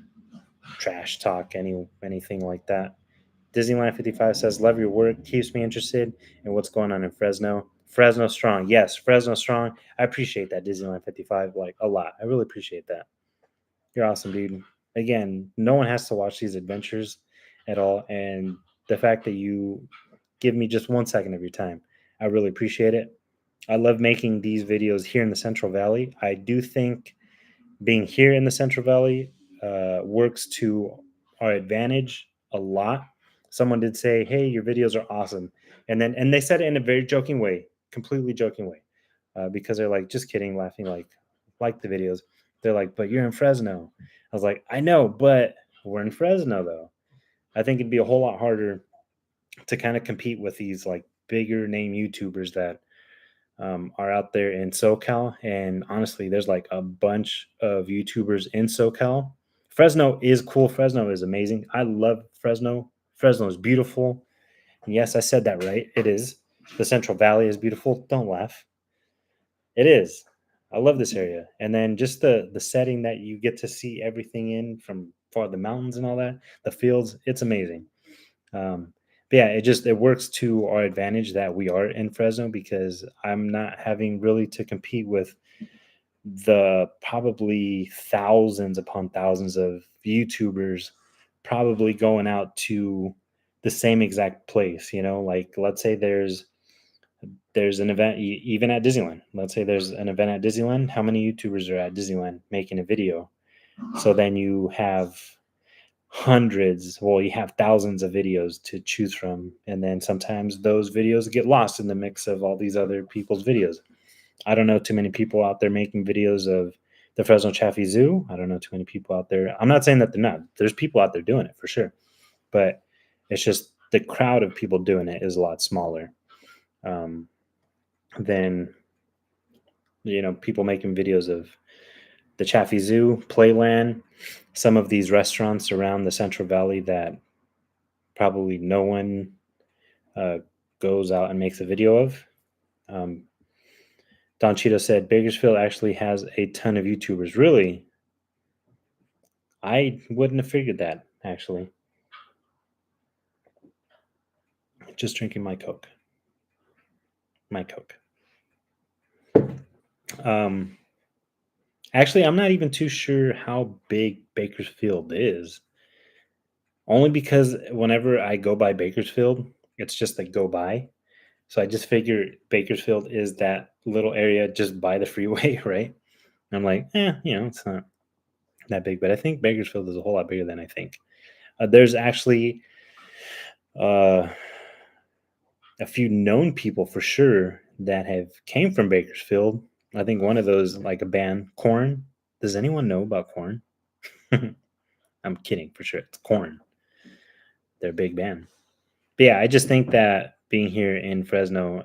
trash talk anything like that. Disneyland 55 says, "Love your work. Keeps me interested in what's going on in Fresno. Fresno strong." Yes, Fresno strong. I appreciate that, Disneyland 55, like a lot. I really appreciate that. You're awesome, dude. Again, no one has to watch these adventures at all. And the fact that you give me just 1 second of your time, I really appreciate it. I love making these videos here in the Central Valley. I do think being here in the Central Valley works to our advantage a lot. Someone did say, "Hey, your videos are awesome," and they said it in a very joking way, completely joking way, because they're like, "Just kidding," laughing, like the videos. They're like, "But you're in Fresno." I was like, "I know, but we're in Fresno though." I think it'd be a whole lot harder to kind of compete with these like bigger name YouTubers that are out there in SoCal. And honestly, there's like a bunch of YouTubers in SoCal. Fresno is cool. Fresno is amazing. I love Fresno. Fresno is beautiful. And yes, I said that right. It is. The Central Valley is beautiful. Don't laugh. It is. I love this area. And then just the setting that you get to see everything in from far the mountains and all that, the fields, it's amazing. But yeah, it works to our advantage that we are in Fresno because I'm not having really to compete with the probably thousands upon thousands of YouTubers probably going out to the same exact place. Like let's say there's an event even at Disneyland. Let's say there's an event at Disneyland. How many YouTubers are at Disneyland making a video? So then you have you have thousands of videos to choose from, and then sometimes those videos get lost in the mix of all these other people's videos. I don't know too many people out there making videos of the Fresno Chaffee Zoo. I don't know too many people out there. I'm not saying that they're not. There's people out there doing it for sure, but it's just the crowd of people doing it is a lot smaller than people making videos of the Chaffee Zoo, Playland, some of these restaurants around the Central Valley that probably no one goes out and makes a video of. Don Cheeto said Bakersfield actually has a ton of YouTubers. Really? I wouldn't have figured that, actually. Just drinking my Coke. My Coke. Actually, I'm not even too sure how big Bakersfield is. Only because whenever I go by Bakersfield, it's just like go by. So I just figure Bakersfield is that little area just by the freeway, right? And I'm like, it's not that big. But I think Bakersfield is a whole lot bigger than I think. There's actually a few known people for sure that have came from Bakersfield. I think one of those, like a band, Korn. Does anyone know about Korn? I'm kidding, for sure. It's Korn. They're a big band. But yeah, I just think that being here in Fresno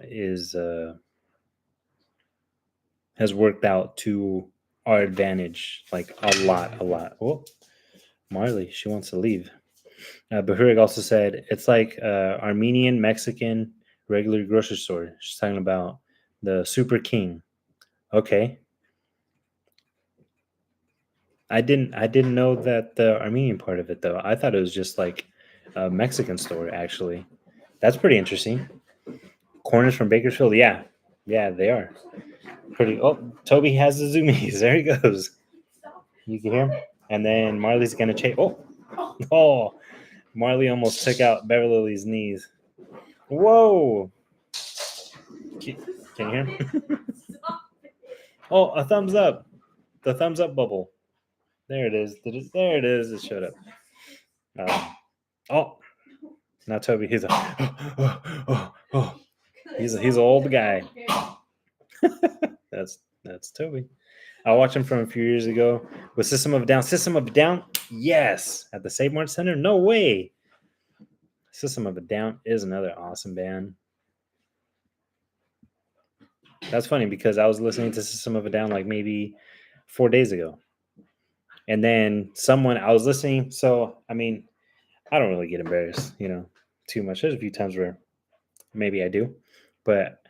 has worked out to our advantage, like a lot. Oh, Marley, she wants to leave. Bahurig also said it's like Armenian, Mexican, regular grocery store. She's talking about the Super King. Okay. I didn't know that the Armenian part of it though. I thought it was just like a Mexican store actually. That's pretty interesting. Corners from Bakersfield, yeah, they are pretty. Oh, Toby has the zoomies. There he goes. You can hear him. And then Marley's gonna chase. Oh, Marley almost took out Beverly's knees. Whoa! Can you hear him? Oh, a thumbs up. The thumbs up bubble. There it is. There it is. It showed up. Oh, now Toby. He's he's an old guy. That's Toby. I watched him from a few years ago with System of a Down. System of a Down, yes, at the Save Mart Center. No way. System of a Down is another awesome band. That's funny because I was listening to System of a Down like maybe 4 days ago, and then I was listening. So I mean, I don't really get embarrassed, too much. There's a few times where maybe I do, but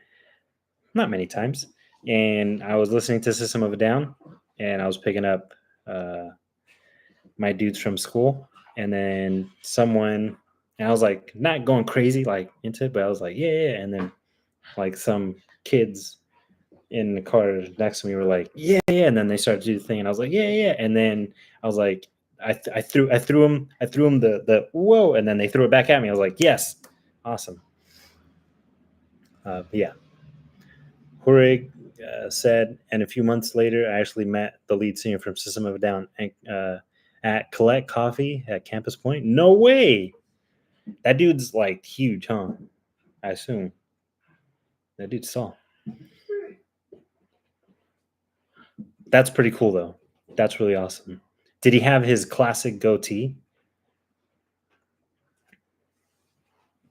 not many times. And I was listening to System of a Down, and I was picking up my dudes from school, and then and I was like not going crazy like into it, but I was like, yeah. And then like some kids in the car next to me were like, yeah. And then they started to do the thing, and I was like, yeah. And then I was like, I threw them the whoa, and then they threw it back at me. I was like, yes, awesome. Yeah. Hurig said, and a few months later, I actually met the lead singer from System of a Down at Collect Coffee at Campus Point. No way! That dude's like huge, huh? I assume. That dude's tall. That's pretty cool, though. That's really awesome. Did he have his classic goatee?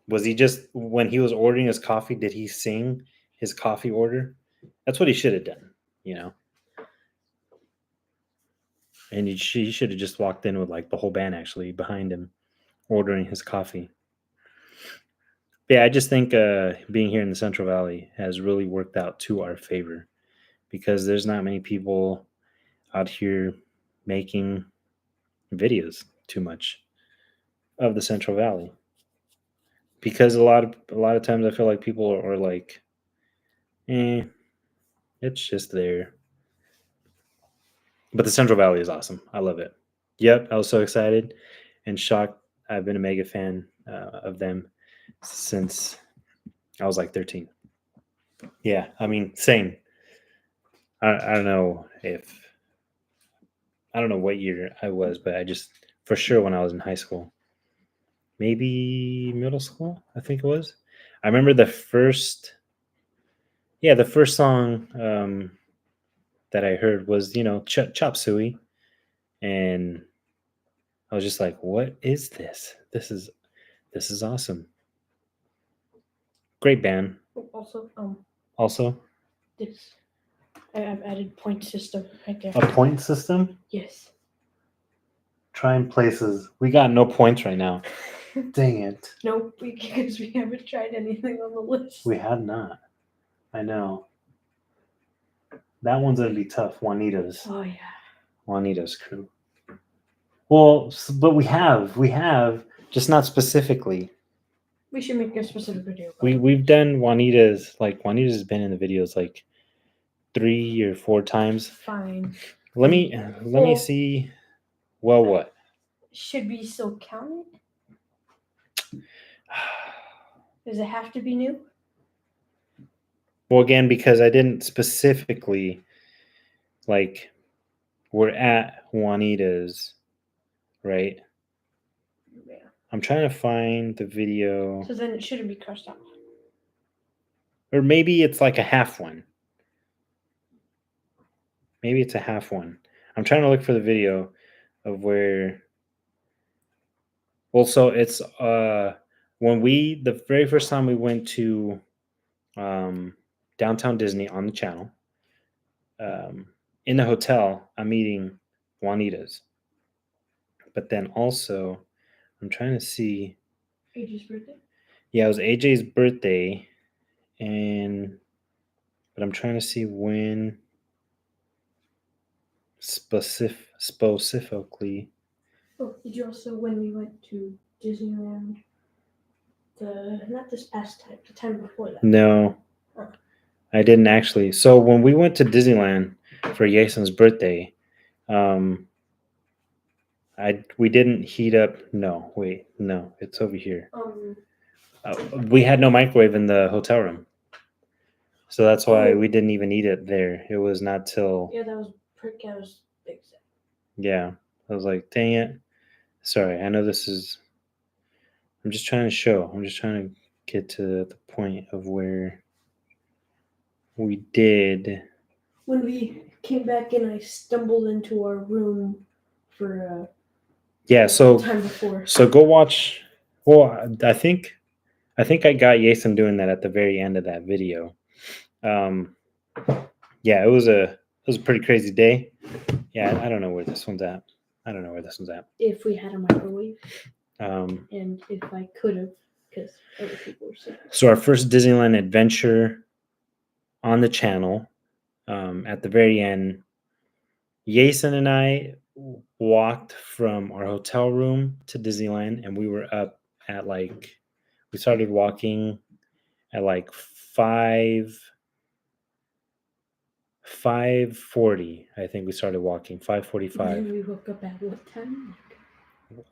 Was he just, when he was ordering his coffee, did he sing his coffee order? That's what he should have done, And he should have just walked in with like the whole band actually behind him ordering his coffee. But yeah, I just think being here in the Central Valley has really worked out to our favor because there's not many people out here making videos too much of the Central Valley. Because a lot of times I feel like people are like, it's just there. But the Central Valley is awesome. I love it. Yep, I was so excited and shocked. I've been a mega fan of them since I was like 13. Yeah, I mean, same. I don't know what year I was, but I just, for sure when I was in high school, maybe middle school, I think it was. I remember the first yeah, the first song that I heard was Chop Suey, and I was just like, "What is this? This is awesome! Great band." Also, Also, this I've added point system right there. a point system. Yes. Trying places. We got no points right now. Dang it. No, because we haven't tried anything on the list. We had not. I know. That one's gonna be tough. Juanita's. Oh yeah. Juanita's crew. Well, but we have, just not specifically. We should make a specific video. about We it. we've done Juanita's. Like Juanita's has been in the videos like 3 or 4 times. Fine. Let me Well- see. Well, what? Should we still count it? Does it have to be new? Well, again, because I didn't specifically like. We're at Juanita's, right? Yeah. I'm trying to find the video, So then it shouldn't be crossed out. or maybe it's like a half one. Maybe it's a half one. I'm trying to look for the video of where. Well, so it's when the very first time we went to downtown Disney on the channel. In the hotel, I'm eating Juanita's, but then also I'm trying to see. AJ's birthday. Yeah, it was AJ's birthday, but I'm trying to see when specifically. Oh, did you also when we went to Disneyland? Not this past time, the time before that. No, Oh. I didn't actually. So when we went to Disneyland for Jason's birthday, we didn't heat up. No, wait, no, it's over here. We had no microwave in the hotel room, so that's why Oh. we didn't even eat it there. It was not till Yeah, that was big set. yeah. I was like, dang it. Sorry, I know this is. I'm just trying to show. I'm just trying to get to the point of where we did. When we came back and I stumbled into our room for Yeah, so time before. so go watch. Well, I think I got Jason doing that at the very end of that video. Yeah, it was a pretty crazy day. Yeah, I don't know where this one's at. If we had a microwave Um, and if I could have, because other people were sick. so our first Disneyland adventure on the channel. At the very end, Jason and I walked from our hotel room to Disneyland, and we were up at we started walking at 5:40. I think we started walking 5:45. And we woke up at what time?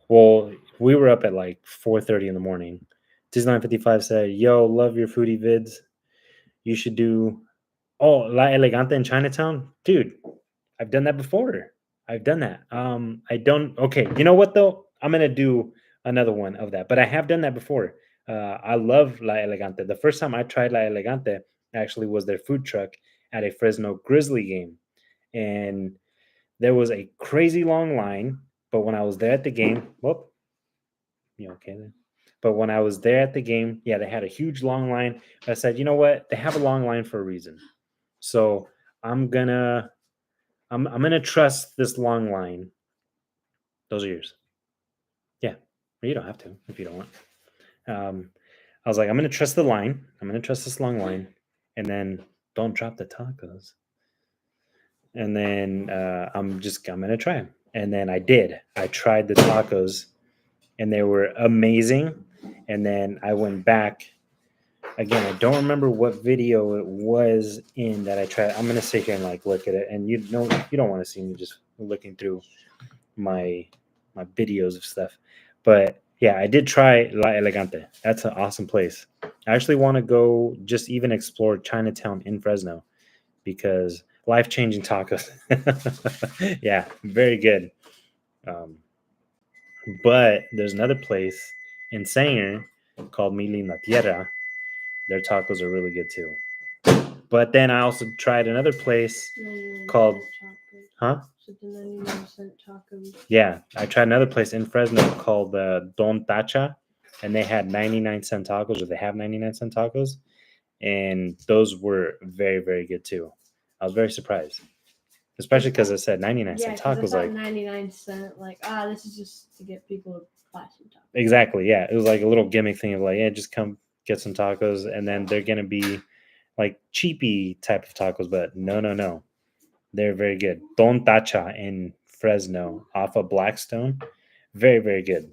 Well, we were up at 4:30 in the morning. Disneyland 55 said, "Yo, love your foodie vids. You should do La Elegante in Chinatown, dude. I've done that before. I've done that. I don't. Okay, you know what though? I'm gonna do another one of that. But I have done that before. I love La Elegante. The first time I tried La Elegante actually was their food truck at a Fresno Grizzly game, and there was a crazy long line. But when I was there at the game, whoop, you okay then? But when I was there at the game, yeah, they had a huge long line. I said, you know what? They have a long line for a reason. So I'm gonna trust this long line. Those are yours. Yeah, or you don't have to if you don't want. I was like, I'm gonna trust the line. I'm gonna trust this long line, and then don't drop the tacos. And then I'm gonna try them. And then I did. I tried the tacos, and they were amazing. And then I went back. Again, I don't remember what video it was in that I tried. I'm gonna sit here and look at it, and you don't want to see me just looking through my videos of stuff. But yeah, I did try La Elegante. That's an awesome place. I actually want to go just even explore Chinatown in Fresno because life-changing tacos. Yeah, very good. But there's another place in Sanger called Mi Linda Tierra. Their tacos are really good too. But then I also tried another place 99 called, cent tacos. huh? So the 99-cent tacos. Yeah, I tried another place in Fresno called Don Tacha, and they had 99-cent tacos, or they have 99-cent tacos, and those were very, very good too. I was very surprised, especially because I said 99-cent Yeah, because tacos. I thought Like 99-cent, like, this is just to get people to buy some tacos. exactly, yeah, it was like a little gimmick thing of like, yeah, just come get some tacos, and then they're gonna be like cheapy type of tacos, but no. They're very good. Don Tacha in Fresno off of Blackstone. Very, very good.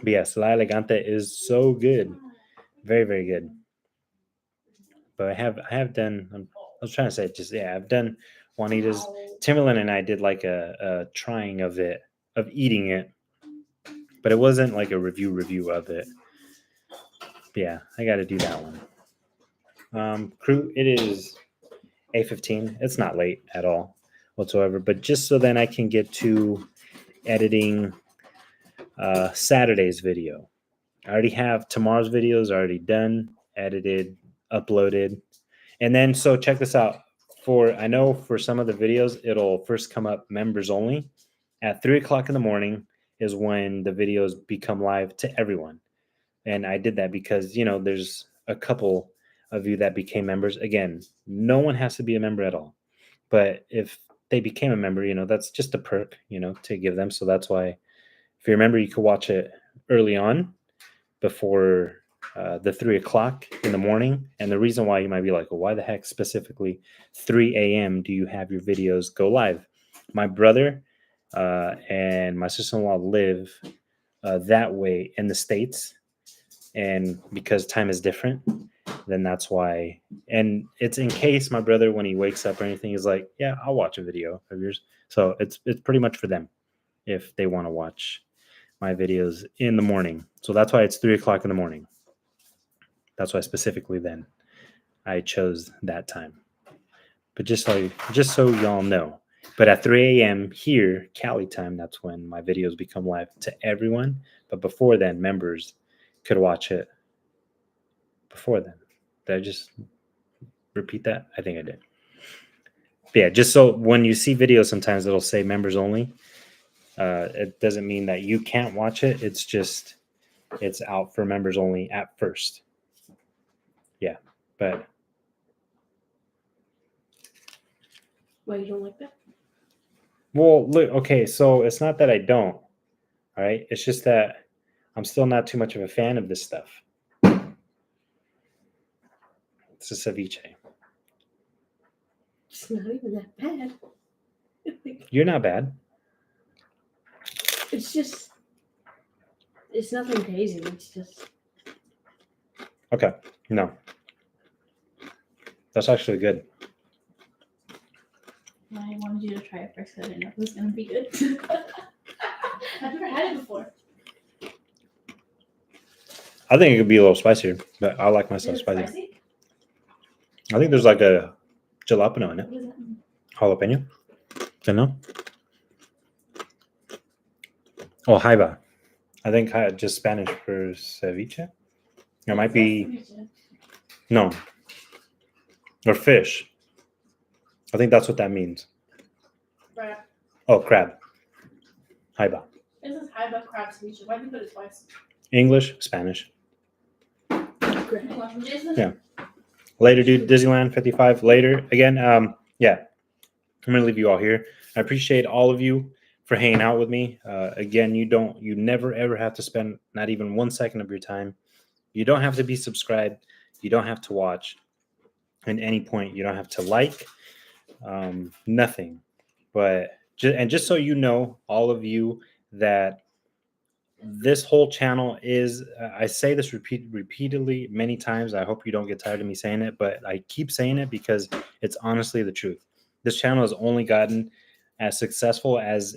But yes, La Elegante is so good. Very, very good. But I have done, I was trying to say just, yeah, I've done Juanita's. Timberland and I did like a trying of it, of eating it, but it wasn't like a review of it. But yeah, I got to do that one. Crew, it is 8:15. It's not late at all whatsoever, but just so then I can get to editing Saturday's video. I already have tomorrow's videos already done, edited, uploaded. And then, so check this out. I know for some of the videos, it'll first come up members only. At 3 o'clock in the morning is when the videos become live to everyone. And I did that because, there's a couple of you that became members. Again, no one has to be a member at all. But if they became a member, that's just a perk, to give them. So that's why, if you remember, you could watch it early on before the 3 o'clock in the morning. And the reason why you might be like, well, why the heck specifically 3 a.m. do you have your videos go live? My brother and my sister-in-law live that way in the States. And because time is different, then that's why. And it's in case my brother, when he wakes up or anything, is like, yeah, I'll watch a video of yours. So it's pretty much for them if they want to watch my videos in the morning. So that's why it's 3 o'clock in the morning. That's why specifically then I chose that time. But just so y'all know. But at 3 a.m. here, Cali time, that's when my videos become live to everyone. But before then, members could watch it before then. Did I just repeat that? I think I did. But yeah, just so when you see videos, sometimes it'll say members only. It doesn't mean that you can't watch it. It's just it's out for members only at first. Yeah, but Why you don't like that? well, look, okay, so it's not that I don't. All right, it's just that I'm still not too much of a fan of this stuff. It's a ceviche. It's not even that bad. You're not bad. It's just, it's nothing crazy. It's just, Okay, no, that's actually good. I wanted you to try it first because I didn't know if it was going to be good. I've never had it before. I think it could be a little spicier, but I like my stuff Is it spicy. spicy? I think there's like a jalapeno in it. What does that mean? Jalapeno? Don't know. Oh, jaiba. I think just Spanish for ceviche. It might be no, or fish. I think that's what that means. Crab. Oh, crab. Jaiba. This is high butt crab ceviche. Why do you put it twice? English, Spanish. great. Jason? Yeah. Later, dude. Disneyland 55. Later. Again, yeah. I'm gonna leave you all here. I appreciate all of you for hanging out with me. Again, you never ever have to spend not even 1 second of your time. You don't have to be subscribed. You don't have to watch. At any point, you don't have to like. Nothing. But just so you know, all of you, that this whole channel is, I say this repeatedly many times. I hope you don't get tired of me saying it, but I keep saying it because it's honestly the truth. This channel has only gotten as successful as,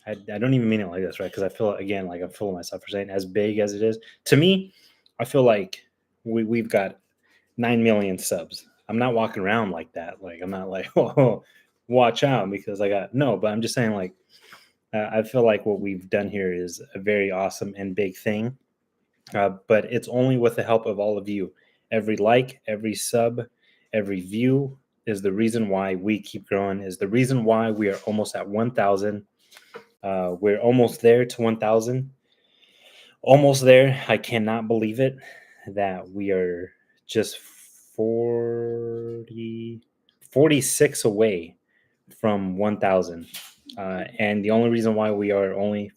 I don't even mean it like this, right? Because I feel, again, like I'm full of myself for saying as big as it is. To me, I feel like we've got 9 million subs. I'm not walking around like that. Like, I'm not like, oh, watch out because I got, no, but I'm just saying, like, I feel like what we've done here is a very awesome and big thing. But it's only with the help of all of you. Every like, every sub, Every view is the reason why we keep growing, is the reason why we are almost at 1,000. We're almost there to 1,000. Almost there. I cannot believe it that we are just 46 away from 1,000. And the only reason why we are only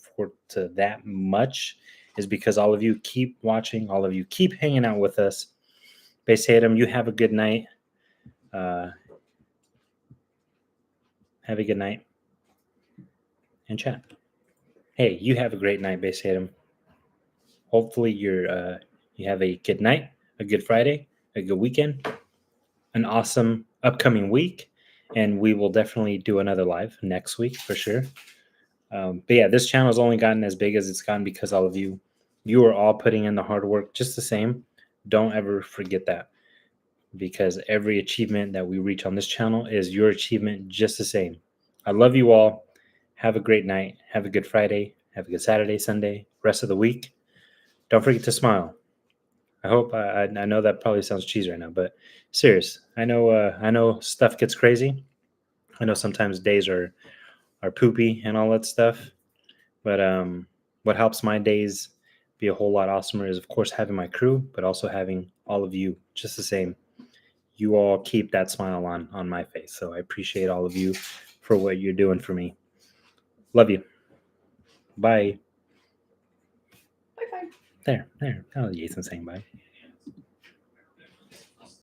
to that much is because all of you keep watching, all of you keep hanging out with us. Base Tatum, you have a good night. Have a good night. And chat. Hey, you have a great night, Base Tatum. Hopefully you have a good night, a good Friday, a good weekend, an awesome upcoming week, and we will definitely do another live next week for sure. But yeah, this channel has only gotten as big as it's gotten because all of you are all putting in the hard work just the same. Don't ever forget that, because every achievement that we reach on this channel is your achievement just the same. I love you all. Have a great night. Have a good Friday. Have a good Saturday, Sunday, rest of the week. Don't forget to smile. I hope I know that probably sounds cheesy right now, but serious. I know stuff gets crazy. I know sometimes days are poopy and all that stuff. But what helps my days be a whole lot awesomer is, of course, having my crew, but also having all of you just the same. You all keep that smile on my face. So I appreciate all of you for what you're doing for me. Love you. Bye. Bye bye. There. Oh, Jason's saying bye.